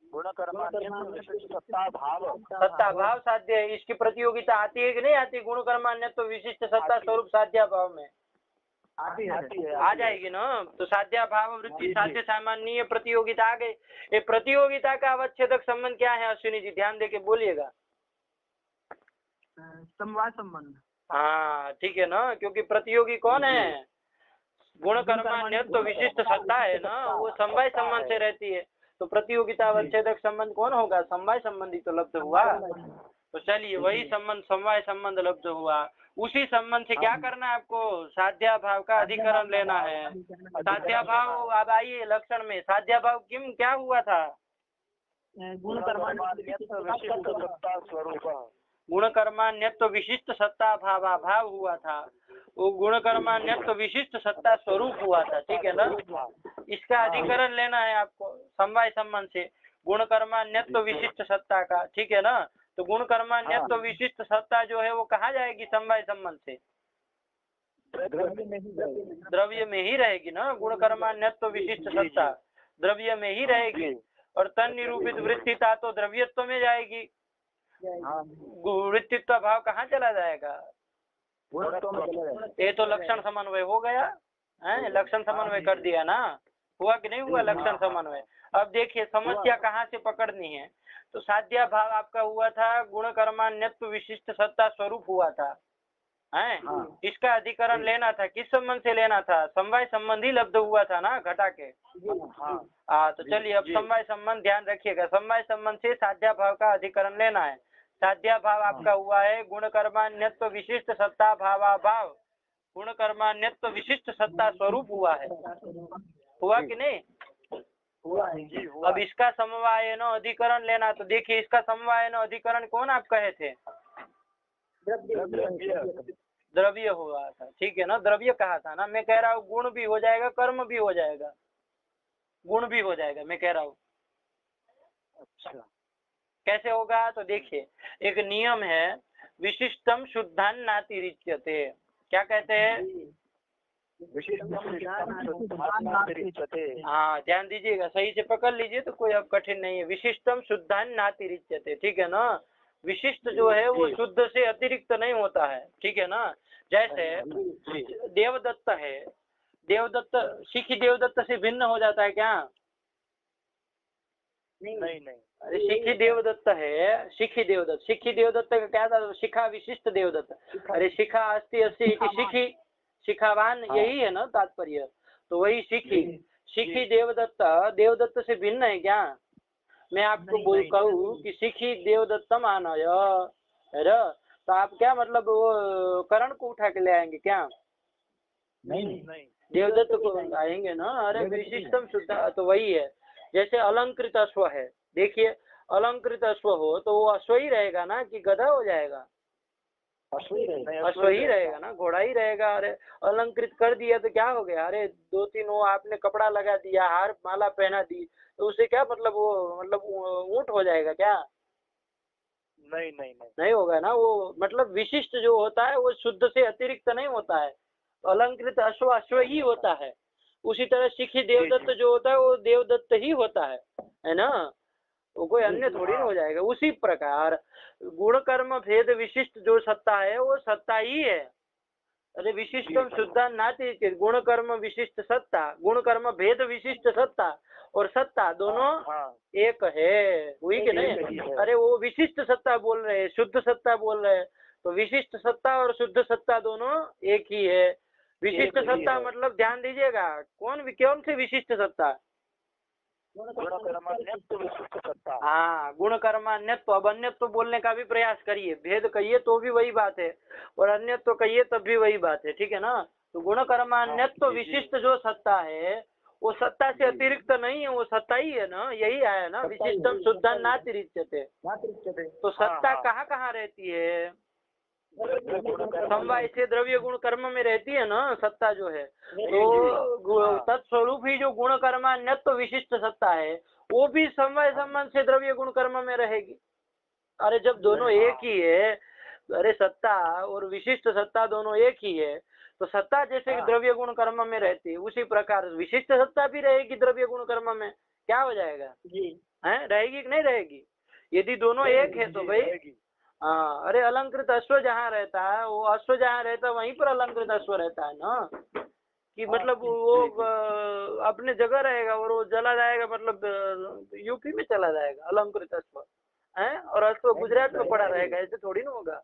गुण कर्मान्यत्व विशिष्ट सत्ता भाव। सत्ता भाव साध्य है। इसकी प्रतियोगिता आती है कि नहीं आती? गुण कर्मान्यत्व विशिष्ट सत्ता स्वरूप साध्याभाव में आती है। आ जाएगी ना। तो साध्याभाव वृत्ति साध्य सामान्य प्रतियोगिता आ गई। ये प्रतियोगिता का अवच्छेदक संबंध क्या है अश्विनी जी? ध्यान देके बोलिएगा। समवाय संबंध। हाँ ठीक है ना, क्योंकि प्रतियोगी कौन है? गुण कर्मान्यत्व विशिष्ट सत्ता है ना, वो समवाय संबंध से रहती है। तो प्रतियोगिता अवच्छेदक संबंध कौन होगा? समवाय संबंधी तो लब्ध हुआ। तो चलिए वही संबंध समवाय संबंध लब्ध हुआ। उसी संबंध से क्या करना है आपको? साध्याभाव का अधिकरण लेना है। साध्याभाव, अब आइए लक्षण में। साध्याभाव किम क्या हुआ था? गुण कर्मान्यत्व विशिष्ट सत्ता स्वरूप। गुण कर्मान्यत्व विशिष्ट सत्ता भावा भाव हुआ था। वो गुण कर्मान्यत्व विशिष्ट सत्ता स्वरूप हुआ था। ठीक है ना। इसका अधिकरण लेना है आपको समवाय संबंध से, गुण कर्मान्यत्व विशिष्ट सत्ता का। ठीक है ना। तो गुण कर्मान्यत्व विशिष्ट सत्ता जो है वो कहाँ जाएगी समवाय संबंध से? द्रव्य में ही रहेगी ना। गुण कर्मान्यत्व विशिष्ट सत्ता द्रव्य में ही रहेगी। और तन निरूपित वृत्तिता तो द्रव्यत्व में जाएगी। वृत्तित्व भाव कहाँ चला जाएगा? ये तो लक्षण समन्वय हो गया है। लक्षण समन्वय कर दिया ना। हुआ कि नहीं हुआ लक्षण समन्वय? अब देखिए समस्या कहाँ से पकड़नी है। तो साध्या भाव आपका हुआ था, गुण कर्मान्यत्व विशिष्ट सत्ता स्वरूप हुआ था है। इसका अधिकरण लेना था, किस संबंध से लेना था? समवाय संबंधी लब्ध हुआ था ना घटा के। तो चलिए अब समवाय संबंध ध्यान रखिएगा। समवाय संबंध से साध्या भाव का अधिकरण लेना है। साध्या भाव आपका हुआ है गुण कर्मान्यत्व विशिष्ट सत्ता भावा भाव, गुण कर्मान्यत्व विशिष्ट सत्ता स्वरूप हुआ है। हुआ कि नहीं? हुआ है जी, हुआ। अब इसका समवाय न अधिकरण लेना। तो देखिए इसका समवाय न अधिकरण कौन आप कहे थे? द्रव्य हुआ था। ठीक है ना, द्रव्य कहा था ना। मैं कह रहा हूँ गुण भी हो जाएगा, कर्म भी हो जाएगा, गुण भी हो जाएगा। मैं कह रहा हूँ अच्छा कैसे होगा? तो देखिए एक नियम है, विशिष्टम शुद्धान नातिरिच्यते। क्या कहते हैं? हाँ ध्यान दीजिएगा, सही से पकड़ लीजिए तो कोई अब कठिन नहीं है। विशिष्टम शुद्धान नातिरिच्यते। ठीक है ना। विशिष्ट जो है वो शुद्ध से अतिरिक्त नहीं होता है। ठीक है ना। जैसे देवदत्त है, देवदत्त शिखी देवदत्त से भिन्न हो जाता है क्या? नहीं। अरे शिखी देवदत्त है, शिखी देवदत्त का क्या था? शिखा विशिष्ट देवदत्त। अरे शिखा अस्ति अस्ति शिखी, शिखावान, यही है ना तात्पर्य। तो वही शिखी देवदत्त से भिन्न है क्या? मैं आपको कहूँ कि शिखी देवदत्तम आनय, तो आप क्या मतलब वो करण को उठा के ले आएंगे क्या? नहीं देवदत्त को आएंगे ना। अरे विशिष्टम शुद्ध तो वही है। जैसे अलंकृत अश्व है, देखिए अलंकृत अश्व हो तो वो अश्व ही रहेगा ना कि गधा हो जाएगा? अश्व ही रहेगा। अश्व ही रहेगा ना, घोड़ा ही रहेगा। अरे अलंकृत कर दिया तो क्या हो गया? अरे 2-3 वो आपने कपड़ा लगा दिया, हार माला पहना दी, तो उससे क्या मतलब वो मतलब ऊंट हो जाएगा क्या? नहीं नहीं नहीं नहीं होगा ना। वो मतलब विशिष्ट जो होता है वो शुद्ध से अतिरिक्त नहीं होता है। अलंकृत अश्व अश्व ही होता है। उसी तरह सिखी देवदत्त जो होता है वो देवदत्त ही होता है ना, वो कोई अन्य थोड़ी ना हो जाएगा। उसी प्रकार गुण कर्म भेद विशिष्ट जो सत्ता है वो सत्ता ही है। अरे विशिष्टम शुद्धा नाति, गुण कर्म विशिष्ट सत्ता, गुण कर्म भेद विशिष्ट सत्ता और सत्ता दोनों एक है, हुई कि नहीं? अरे वो विशिष्ट सत्ता बोल रहे हैं, शुद्ध सत्ता बोल रहे हैं, तो विशिष्ट सत्ता और शुद्ध सत्ता दोनों एक ही है। विशिष्ट सत्ता मतलब ध्यान दीजिएगा, कौन सी विशिष्ट सत्ता? हाँ, गुण कर्मान्यत्व। अब अन्यत्व बोलने का भी प्रयास करिए, भेद कहिए तो भी वही बात है और अन्यत्व कहिए तब भी वही बात है, ठीक है ना? तो गुण कर्मान्यत्व विशिष्ट जो सत्ता है वो सत्ता से अतिरिक्त नहीं है, वो सत्ता ही है ना, यही आया ना, विशिष्टम शुद्धा नातिरिच्यते। तो सत्ता कहाँ कहाँ रहती है? समवाय से द्रव्य गुण कर्म में रहती है ना सत्ता जो है। तो तत्स्वरूप ही जो गुण कर्मान्यत्व विशिष्ट सत्ता है वो भी समवाय संबंध से द्रव्य गुण कर्म में रहेगी। अरे जब दोनों एक ही है, अरे सत्ता और विशिष्ट सत्ता दोनों एक ही है, तो सत्ता जैसे द्रव्य गुण कर्म में रहती है उसी प्रकार विशिष्ट सत्ता भी रहेगी द्रव्य गुण कर्म में। क्या हो जाएगा? है रहेगी कि नहीं रहेगी? यदि दोनों एक है तो भाई हाँ। अरे अलंकृत अश्व जहाँ रहता है, वो अश्व जहाँ रहता है वहीं पर अलंकृत अश्व रहता है ना, कि मतलब वो अपने जगह रहेगा और वो चला जाएगा, मतलब यूपी में चला जाएगा अलंकृत अश्व है, और अश्व गुजरात में पड़ा रहेगा, ऐसे थोड़ी ना होगा।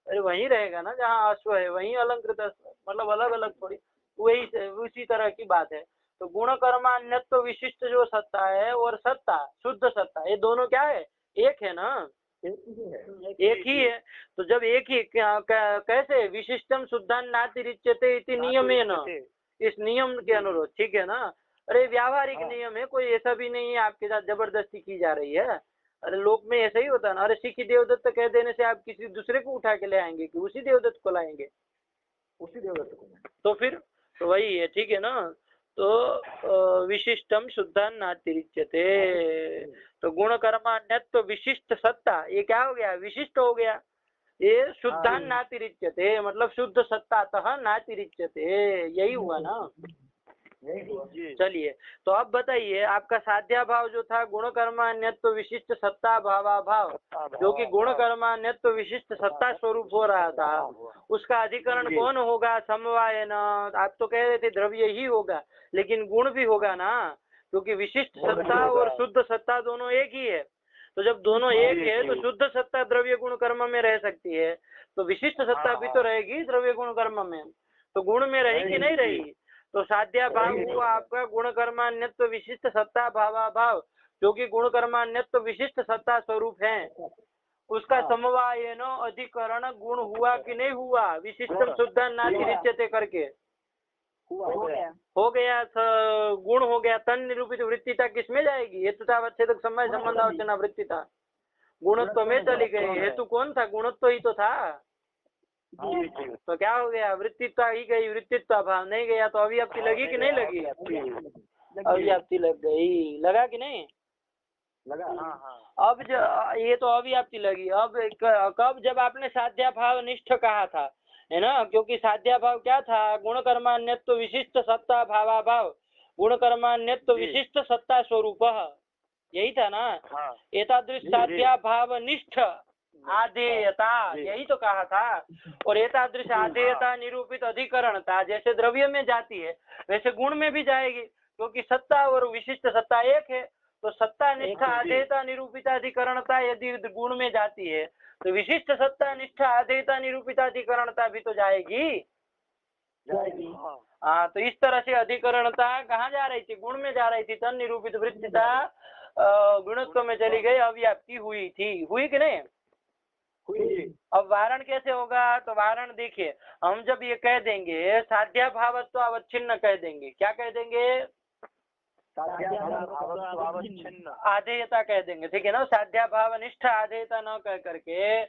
अरे वहीं रहेगा ना जहाँ अश्व है, वहीं अलंकृत अश्व, मतलब अलग अलग थोड़ी, वही उसी तरह की बात है। तो गुण कर्मान्यत्व विशिष्ट जो सत्ता है और सत्ता शुद्ध सत्ता, ये दोनों क्या है? एक है ना, एक ही है। तो जब एक ही कैसे? विशिष्टम शुद्धान नातिरिच्यते इति नियमेन, इस नियम के अनुरोध, ठीक है ना? अरे व्यावहारिक नियम है, कोई ऐसा भी नहीं है आपके साथ जबरदस्ती की जा रही है। अरे लोक में ऐसा ही होता है ना। अरे सिखी देवदत्त कह देने से आप किसी दूसरे को उठा के ले आएंगे कि उसी देवदत्त को लाएंगे? उसी देवदत्त को। तो फिर तो वही है, ठीक है ना? तो विशिष्टम शुद्धान नातिरिच्यते, तो गुण कर्मान्यत्व विशिष्ट सत्ता, ये क्या हो गया? विशिष्ट हो गया। ये शुद्धान नातिरिच्यते मतलब शुद्ध सत्तातः नातिरिच्यते, यही हुआ ना? चलिए, तो अब बताइए आपका साध्या भाव जो था गुण कर्मान्यत्व विशिष्ट सत्ता भावा भाव, जो कि गुण कर्मान्यत्व विशिष्ट सत्ता स्वरूप हो रहा था, उसका अधिकरण कौन होगा? समवाय न। आप तो कह रहे थे द्रव्य ही होगा, लेकिन गुण भी होगा ना, क्योंकि विशिष्ट सत्ता और शुद्ध सत्ता दोनों एक ही है। तो जब दोनों एक है तो शुद्ध सत्ता द्रव्य गुण कर्म में रह सकती है, तो विशिष्ट सत्ता भी तो रहेगी द्रव्य गुण कर्म में, तो गुण में रही कि नहीं रही? तो साध्या भाव हुआ आपका गुण कर्मान्यत्व विशिष्ट सत्ता भावा भाव, जो कि गुण कर्मान्यत्व विशिष्ट सत्ता स्वरूप है, उसका समवाय न अधिकरण गुण हुआ कि नहीं हुआ? विशिष्टम शुद्धा नातिरिच्यते करके हो गया, गुण हो गया। तन निरूपित वृत्तिता किसमें जाएगी? हेतुतावच्छेदक समय संबंधावचना वृत्तिता गुणत्व में चली गई। हेतु कौन था? गुणत्व ही तो था। तो क्या हो गया? वृत्तित्व ही गई, वृत्तित्व भाव नहीं गया, तो अभिव्यक्ति लगी कि नहीं लगी? अभिव्यक्ति लग गई, लगा कि नहीं लगा? अब ये तो अभिव्यक्ति लगी। अब कब? जब आपने साध्या भाव निष्ठ कहा था, है ना? क्योंकि साध्या भाव क्या था? गुण कर्मान्यत्व विशिष्ट सत्ता भावा भाव, गुण कर्मान्यत्व विशिष्ट सत्ता स्वरूप, यही था ना? एतादृश साध्या भाव निष्ठ आधेयता, यही तो कहा था। और एतादृश आधेयता निरूपित अधिकरणता जैसे द्रव्य में जाती है वैसे गुण में भी जाएगी, क्योंकि सत्ता और विशिष्ट सत्ता एक है। तो सत्ता निष्ठा आधेयता निरूपिता अधिकरणता यदि गुण में जाती है तो विशिष्ट सत्ता निष्ठा आधेयता निरूपिता अधिकरणता भी तो जाएगी। हाँ, तो इस तरह से अधिकरणता कहाँ जा रही थी? गुण में जा रही थी। तन निरूपित वृत्तिता गुणत्व में चली गई, अव्याप्ति हुई थी, हुई कि नहीं? अब वारण कैसे होगा? तो वारण देखिए, हम जब ये कह देंगे साध्या भावत्व अवच्छिन्न कह देंगे, क्या कह देंगे? आधेयता कह देंगे, ठीक है ना? साध्या भाव निष्ठ आधेयता न कह करके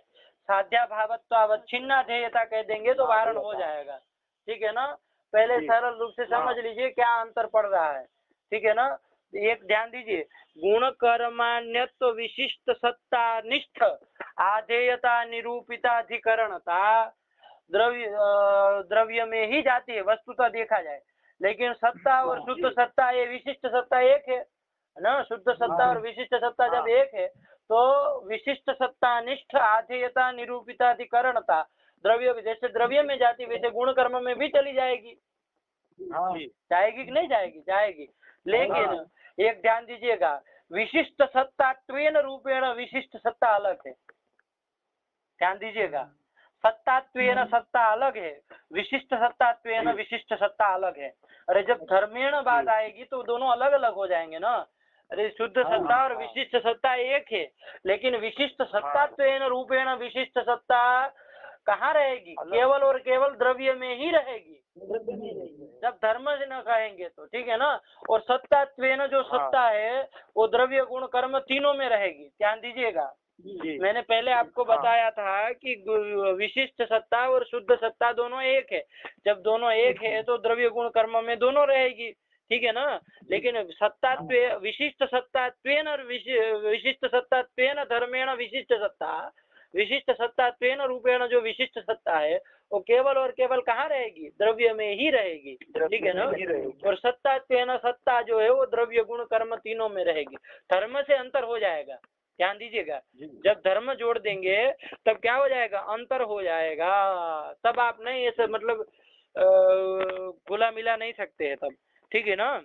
साध्या भावत्व अवच्छिन्ना ध्येयता कह देंगे तो वारण हो जाएगा। ठीक है ना। पहले सरल रूप से समझ लीजिए क्या अंतर पड़ रहा है। ठीक है ना। एक ध्यान दीजिए, गुण कर्मान्यत्व विशिष्ट सत्ता निष्ठ आधेयता निरूपिताधिकरणता द्रव्य में ही जाती है वस्तुतः देखा जाए, लेकिन सत्ता और शुद्ध सत्ता ये विशिष्ट सत्ता एक है ना। शुद्ध सत्ता और विशिष्ट सत्ता जब एक है तो विशिष्ट सत्ता निष्ठ आधेयता निरूपिताधिकरणता द्रव्य, जैसे द्रव्य में जाती वैसे गुण कर्म में भी चली जाएगी। जाएगी कि नहीं जाएगी? जाएगी। लेकिन एक ध्यान दीजिएगा, विशिष्ट सत्तात्वेन रूपेण विशिष्ट सत्ता अलग है। ध्यान दीजिएगा, सत्तात्वेन सत्ता अलग है, विशिष्ट सत्तात्वेन विशिष्ट सत्ता अलग है। अरे जब धर्मेण बात आएगी तो दोनों अलग अलग हो जाएंगे ना। अरे शुद्ध सत्ता और विशिष्ट सत्ता एक है, लेकिन विशिष्ट सत्तात्वेन रूपेण विशिष्ट सत्ता कहाँ रहेगी? केवल और केवल द्रव्य में ही रहेगी जब धर्म से न कहेंगे तो। ठीक है ना। और सत्तात्वेन जो सत्ता है वो द्रव्य गुण कर्म तीनों में रहेगी। ध्यान दीजिएगा, मैंने पहले आपको बताया था कि विशिष्ट सत्ता और शुद्ध सत्ता दोनों एक है। जब दोनों एक है तो द्रव्य गुण कर्म में दोनों रहेगी। ठीक है ना। लेकिन सत्तात्वे विशिष्ट सत्तात्वेन और विशिष्ट सत्तात्वेन धर्मेण विशिष्ट सत्तात्वेन रूपेण जो विशिष्ट सत्ता है वो केवल और केवल कहाँ रहेगी? द्रव्य में ही रहेगी। ठीक है ना। और सत्तात्वेन सत्ता जो है वो द्रव्य गुण कर्म तीनों में रहेगी। धर्म से अंतर हो जाएगा। ध्यान दीजिएगा, जब धर्म जोड़ देंगे तब क्या हो जाएगा? अंतर हो जाएगा। तब आप नहीं ऐसे मतलब खुला मिला नहीं सकते हैं तब। ठीक है ना।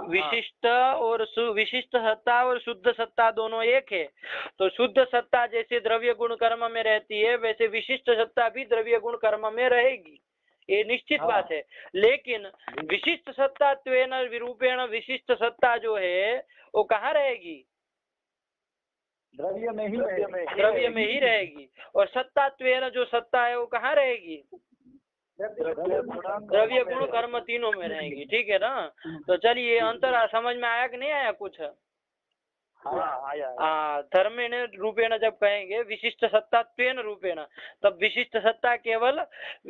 विशिष्ट और विशिष्ट सत्ता और शुद्ध सत्ता दोनों एक है। तो शुद्ध सत्ता जैसे द्रव्य गुण कर्म में रहती है वैसे विशिष्ट सत्ता भी द्रव्य गुण कर्म में रहेगी, ये निश्चित बात है। लेकिन विशिष्ट सत्तात्वेन विरूपेण विशिष्ट सत्ता जो है वो कहाँ रहेगी? द्रव्य में ही रहेगी। और सत्तात्वेन जो सत्ता है वो कहाँ रहेगी? द्रव्य गुण कर्म तीनों में रहेगी। ठीक है ना। तो चलिए अंतर समझ में आया कि नहीं आया कुछ? धर्मेण रूपेण जब कहेंगे विशिष्ट सत्तात्वेन रूपेण, तब विशिष्ट सत्ता केवल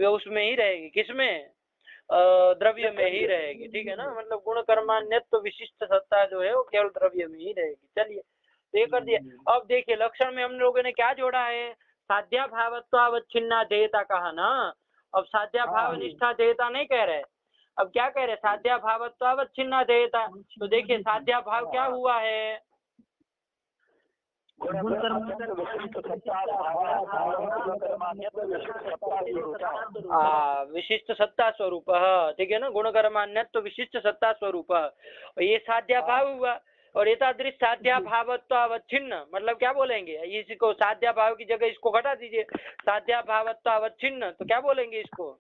उसमें ही रहेगी। किसमें? द्रव्य में ही रहेगी। ठीक है ना। मतलब गुण कर्मान्यत्व विशिष्ट सत्ता जो है वो केवल द्रव्य में ही रहेगी। चलिए तो ये कर दिया। अब देखिए लक्षण में हम लोगों ने क्या जोड़ा है? साध्या भावत्वावच्छिन्ना ध्येयता कहा ना। अब साध्या भाव निष्ठा ध्येयता नहीं कह रहे, अब क्या कह रहे? साध्या भावत्वावच्छिन्ना ध्येयता। तो देखिए साध्या भाव क्या हुआ है? विशिष्ट सत्ता स्वरूप। ठीक है ना। गुण कर्मान्यत्व विशिष्ट सत्ता स्वरूप, ये साध्या भाव हुआ। और एतादृश साध्या भावत्वावच्छिन्न मतलब क्या बोलेंगे? इसको साध्या भाव की जगह इसको घटा दीजिए, साध्या भावत्वावच्छिन्न, तो क्या बोलेंगे इसको?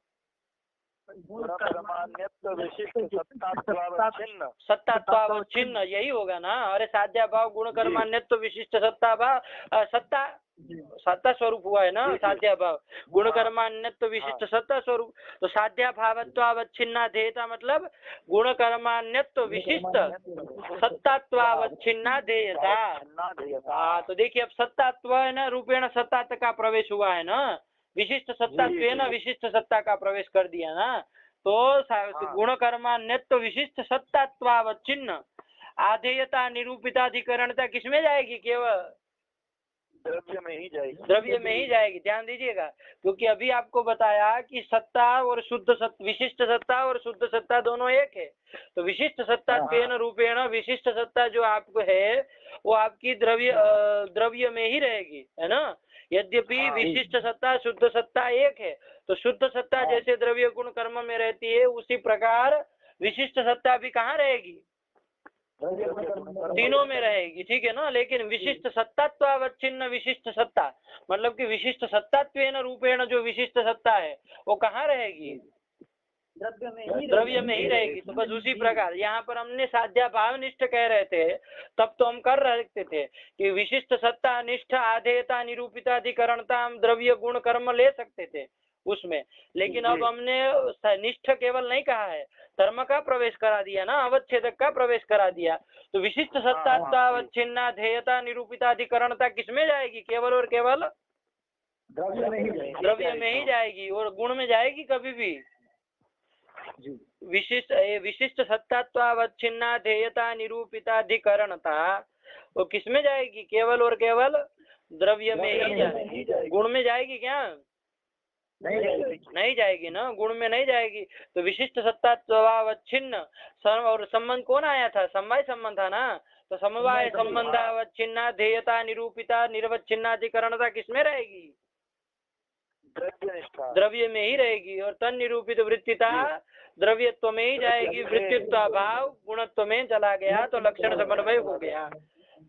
सत्तात्वावच्छिन्न, यही होगा ना। अरे साध्या भाव गुण कर्मान्यत्व विशिष्ट सत्ता भाव सत्ता स्वरूप हुआ है ना। साध्या भाव गुण कर्मान्यत्व विशिष्ट सत्ता स्वरूप। तो साध्या भावत्वावच्छिन्ना ध्येयता मतलब गुण कर्मान्यत्व विशिष्ट सत्तात्वावच्छिन्ना ध्येयता। तो देखिए अब सत्तात्व है ना, रूपेण सत्ता का प्रवेश हुआ है ना। विशिष्ट सत्तात्वेन विशिष्ट सत्ता का प्रवेश कर दिया ना। तो गुण कर्मान्यत्व विशिष्ट सत्तात्वावच्छिन्न आधेयता निरूपिताधिकरणता किसमें जाएगी? केवल द्रव्य में ही जाएगी। द्रव्य में ही जाएगी। ध्यान दीजिएगा, क्योंकि अभी आपको बताया कि सत्ता और शुद्ध सत्ता, विशिष्ट सत्ता और शुद्ध सत्ता दोनों एक है। तो विशिष्ट सत्ता तेन रूपेण विशिष्ट सत्ता जो आपको है वो आपकी द्रव्य में ही रहेगी, है ना। यद्यपि विशिष्ट सत्ता शुद्ध सत्ता एक है, तो शुद्ध सत्ता जैसे द्रव्य गुण कर्म में रहती है उसी प्रकार विशिष्ट सत्ता भी कहाँ रहेगी? तीनों में रहेगी। ठीक है ना। लेकिन विशिष्ट सत्तात्वावच्छिन्न विशिष्ट सत्ता मतलब कि विशिष्ट सत्तात्वेन रूपेण जो विशिष्ट सत्ता है वो कहाँ रहेगी? द्रव्य में ही रहेगी। तो बस उसी प्रकार यहाँ पर हमने साध्या भावनिष्ठ कह रहे थे, तब तो हम कर रहे थे कि विशिष्ट सत्ता निष्ठ आधेयता निरूपिताधिकरणता हम द्रव्य गुण कर्म ले सकते थे उसमें। लेकिन अब हमने निष्ठ केवल नहीं कहा है, धर्म का प्रवेश करा दिया ना, अवच्छेदक का प्रवेश करा दिया। तो विशिष्ट सत्तात्वावच्छिन्ना ध्येयता निरूपिताधिकरणता किसमें जाएगी? केवल और केवल द्रव्य नहीं जाएगी। द्रव्य में ही जाएगी और गुण में जाएगी कभी भी। जी विशिष्ट सत्तात्वावच्छिन्ना ध्येयता निरूपिताधिकरणता वो किसमें जाएगी? केवल और केवल द्रव्य में ही जाएगी। गुण में जाएगी क्या? नहीं जाएगी ना, गुण में नहीं जाएगी। तो विशिष्ट सत्तात्वावच्छिन्न और संबंध कौन आया था? समवाय संबंध था ना। तो समवाय संबंधावच्छिन्ना ध्येयता निरूपिता निर्वच्छिन्नाधिकरणता किसमें रहेगी? द्रव्य में ही रहेगी। और तन निरूपित वृत्तिता द्रव्यत्व में ही जाएगी। वृत्तित्व भाव गुणत्व में चला गया तो लक्षण समन्वय हो गया।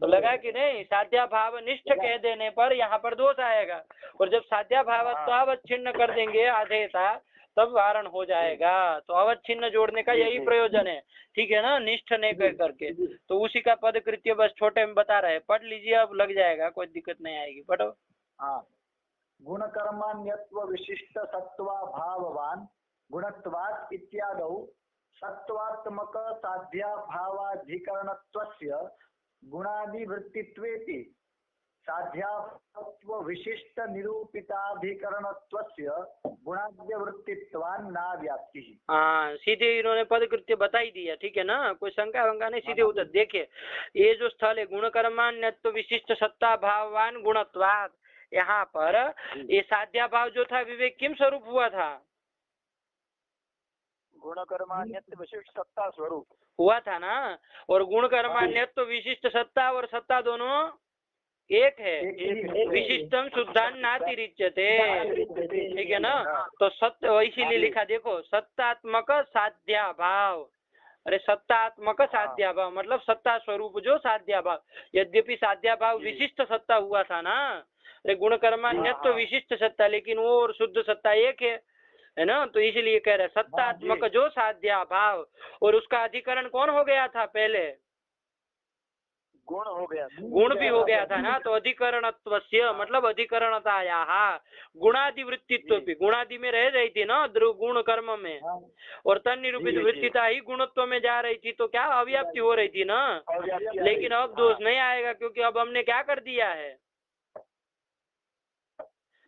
तो लगा कि नहीं? साध्याभाव निष्ठ कह देने पर यहाँ पर दोष आएगा, और जब साध्याभावत्व अवच्छिन्न कर देंगे आधेयता तब वारण हो जाएगा। तो अवच्छिन्न जोड़ने का यही प्रयोजन है, ठीक है ना, निष्ठ ने कह करके। तो उसी का पद कृत्य बस छोटे में बता रहे, पढ़ लीजिए, अब लग जाएगा, कोई दिक्कत नहीं आएगी। पढ़ो। हाँ, गुण कर्माण्यत्व विशिष्ट सत्वा भाववान गुणत्वात् इत्यादौ सत्वात्मक साध्या भावाधिकरणत्वस्य गुणादिवृत्तित्वेति साध्यात्व विशिष्ट निरूपिताधिकरणत्वस्य गुणाद्यवृत्तित्वान् न व्याप्ति। हाँ, सीधे इन्होंने पद कृत्य बता ही दिया, ठीक है ना, कोई शंका वंका नहीं, सीधे उधर देखिए। ये जो स्थल है गुण कर्माण्यत्व विशिष्ट सत्ता भाववान गुणत्वात्, यहाँ पर ये साध्याभाव जो था विवेक किम स्वरूप हुआ था? गुण कर्मान्यत्व विशिष्ट सत्ता स्वरूप हुआ था ना। और गुण कर्मान्यत्व विशिष्ट सत्ता और सत्ता दोनों एक है। विशिष्टम शुद्धान नातिरिच्यते, ठीक है ना। तो सत्य इसीलिए लिखा, देखो, सत्तात्मक साध्याभाव। अरे सत्तात्मक साध्याभाव मतलब सत्ता स्वरूप जो साध्याभाव। यद्यपि साध्याभाव विशिष्ट सत्ता हुआ था ना, अरे गुण कर्मान्यत्व विशिष्ट सत्ता, लेकिन वो और शुद्ध सत्ता एक है ना। तो इसलिए कह रहे सत्तात्मक जो साध्याभाव, और उसका अधिकरण कौन हो गया था? पहले गुण हो गया, गुण भी हो गया था ना। तो अधिकरणत्वस्य मतलब अधिकरणतायाः गुणादिवृत्तित्व भी, गुणादि में रह रही थी ना गुण कर्म में, और तन निरूपित वृत्तिता ही गुणत्व में जा रही थी। तो क्या अव्याप्ति हो रही थी ना। लेकिन अब दोष नहीं आएगा, क्योंकि अब हमने क्या कर दिया है?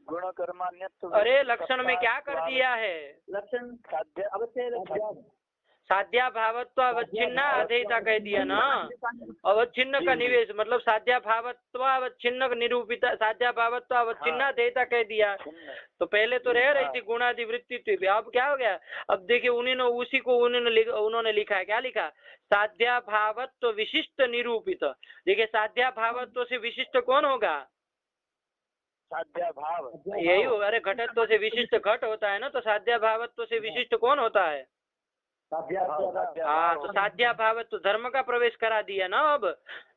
गुण कर्मान्यत्व। अरे लक्षण में क्या कर दिया है? लक्षण साध्याभावत्व अवच्छिन्ना अधेयता कह दिया ना। अवच्छिन्न का निवेश मतलब साध्याभावत्व अवच्छिन्न निरूपिता, साध्याभावत्व अवच्छिन्ना अधेयता कह दिया। तो पहले तो रह रही थी गुणादि वृत्तित्व, अब क्या हो गया? अब देखिए उन्होंने लिखा है, क्या लिखा? साध्याभावत्व विशिष्ट निरूपित। देखिए साध्याभावत्व से विशिष्ट कौन होगा? साध्याभाव। यही होगा। अरे घटत्व से विशिष्ट घट होता है ना, तो साध्याभावत्व से विशिष्ट कौन होता है? हाँ, तो साध्याभावत्व धर्म का प्रवेश करा दिया ना। अब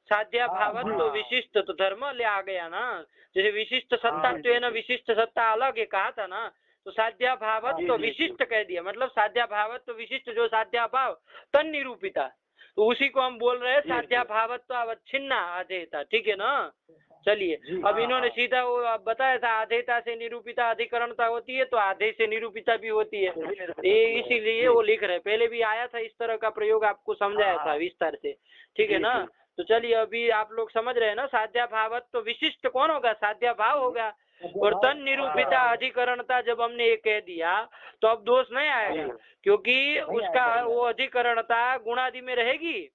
साध्याभावत्व विशिष्ट तो धर्म ले आ गया ना। जैसे विशिष्ट सत्ता तो है ना, विशिष्ट सत्ता अलग है कहा था ना। तो साध्याभावत्व विशिष्ट कह दिया, मतलब साध्याभावत्व विशिष्ट जो साध्याभाव तन निरूपिता, तो उसी को हम बोल रहे हैं साध्याभावत्व अवच्छिन्ना अधेयता, ठीक है ना। चलिए, अब इन्होंने सीधा वो बताया था आधेयता से निरूपिता अधिकरणता होती है, तो आधे से निरूपिता भी होती है। ये इसीलिए वो लिख रहे, पहले भी आया था इस तरह का प्रयोग, आपको समझाया था विस्तार से, ठीक है ना। तो चलिए, अभी आप लोग समझ रहे हैं ना। साध्याभावत्व विशिष्ट कौन होगा? साध्याभाव होगा। और तन निरूपिता अधिकरणता जब हमने ये कह दिया तो अब दोष नहीं आएगा, क्योंकि उसका वो अधिकरणता गुणादि में रहेगी,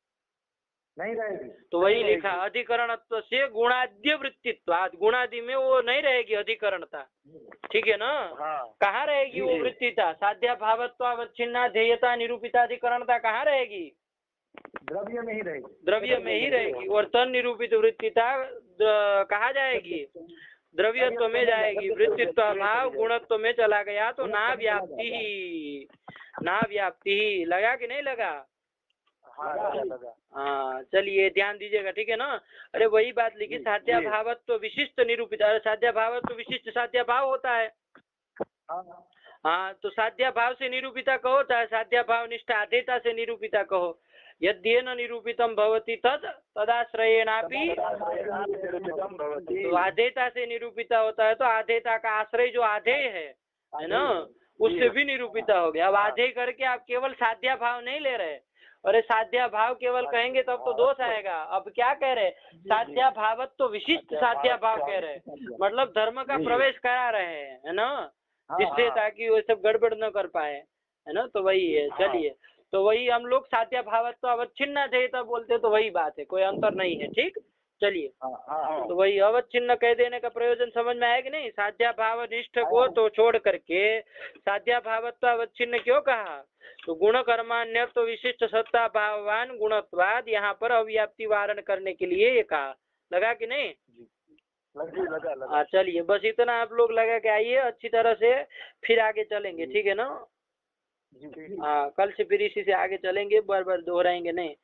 नहीं रहेगी। तो वही लिखा अधिकरणत्व से गुणाद्य वृत्तित्वाद, गुणादि में वो नहीं रहेगी अधिकरणता, ठीक है ना। कहाँ रहेगी वो वृत्तिता? साध्याभावत्व अवच्छिन्ना ध्येयता निरूपिता अधिकरणता कहाँ रहेगी? द्रव्य में ही रहेगी। द्रव्य में ही रहेगी। और तन निरूपित वृत्तिता कहाँ जाएगी? द्रव्यत्व में जाएगी। वृत्तित्व भाव गुणत्व में चला गया तो ना व्याप्ति ही लगा कि नहीं लगा? हाँ, चलिए ध्यान दीजिएगा, ठीक है ना। अरे वही बात लिखी, साध्याभावत्व विशिष्ट निरूपित। साध्याभावत्व विशिष्ट साध्याभाव होता है। हाँ, तो साध्याभाव से निरूपिता कहो होता है, साध्याभाव निष्ठा आधेयता से निरूपिता कहो। यद्येन निरूपितम भवति तदाश्रयेणापि, तो आधेयता से निरूपिता होता है, तो आधेयता का आश्रय जो आधेय है ना, उससे भी निरूपिता हो गया। अब आधेय करके आप केवल साध्याभाव नहीं ले रहे, अरे साध्या भाव केवल कहेंगे तब तो दोष आएगा। अब क्या कह रहे, साध्या भावत तो विशिष्ट साध्या भाव कह रहे, मतलब धर्म का प्रवेश करा रहे हैं, है ना, जिससे ताकि वो सब गड़बड़ न कर पाए, है ना। तो वही है, चलिए, तो वही हम लोग साध्या भावत तो अवच्छिन्न थे तब बोलते, तो वही बात है, कोई अंतर नहीं है। ठीक, चलिए, तो वही अवच्छिन्न कह देने का प्रयोजन समझ में आया कि नहीं। साध्या भाव निष्ठ को तो छोड़ करके साध्या भावत्व अवच्छिन्न क्यों कहा, तो गुण कर्मान्य तो विशिष्ट सत्ता भाववान गुणत्वाद, यहाँ पर अव्याप्ति वारण करने के लिए ये कहा। लगा कि नहीं? लगा। चलिए, बस इतना आप लोग लगा के आइए अच्छी तरह से, फिर आगे चलेंगे, ठीक है ना। हाँ, कल से फिर इसी से आगे चलेंगे, बार बार दोहराएंगे नहीं,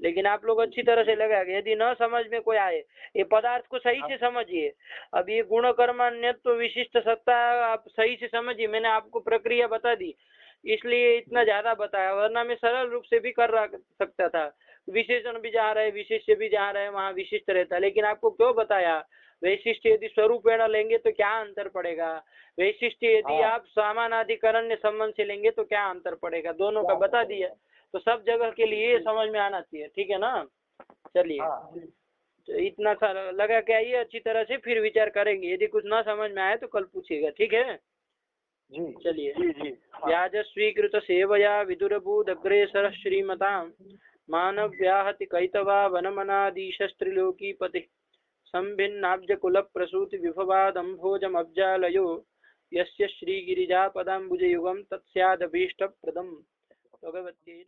लेकिन आप लोग अच्छी तरह से लगा के, यदि न समझ में कोई आए, ये पदार्थ को सही से समझिए। अब ये गुण कर्मान्यत्व विशिष्ट सत्ता आप सही से समझिए, मैंने आपको प्रक्रिया बता दी, इसलिए इतना ज्यादा बताया, वरना मैं सरल रूप से भी कर सकता था। विशेषण भी जहाँ रहे, विशिष्ट भी जहाँ रहे वहाँ विशिष्ट रहता, लेकिन आपको क्यों बताया, वैशिष्ट यदि स्वरूपेण लेंगे तो क्या अंतर पड़ेगा, वैशिष्ट यदि आप समानाधिकरण संबंध से लेंगे तो क्या अंतर पड़ेगा, दोनों का बता दिया। तो सब जगह के लिए समझ में आना चाहिए, ठीक है ना। चलिए, तो इतना सा लगा के आइए अच्छी तरह से, फिर विचार करेंगे। यदि कुछ ना समझ में आए तो कल पूछिएगा, ठीक है जी। चलिए, व्याज स्वीकृत सेवया विदुरभूत अग्रेसर श्रीमतां मानव व्याहति कैतवा वनमनादीशस्त्रिलोकी पति संभिन्नाब्ज कुल प्रसूति विभवादम्भोजमब्जालयो यस्य श्रीगिरिजा पदाम्बुजयुगं तत्स्यादभीष्टप्रदम् भगवत्यै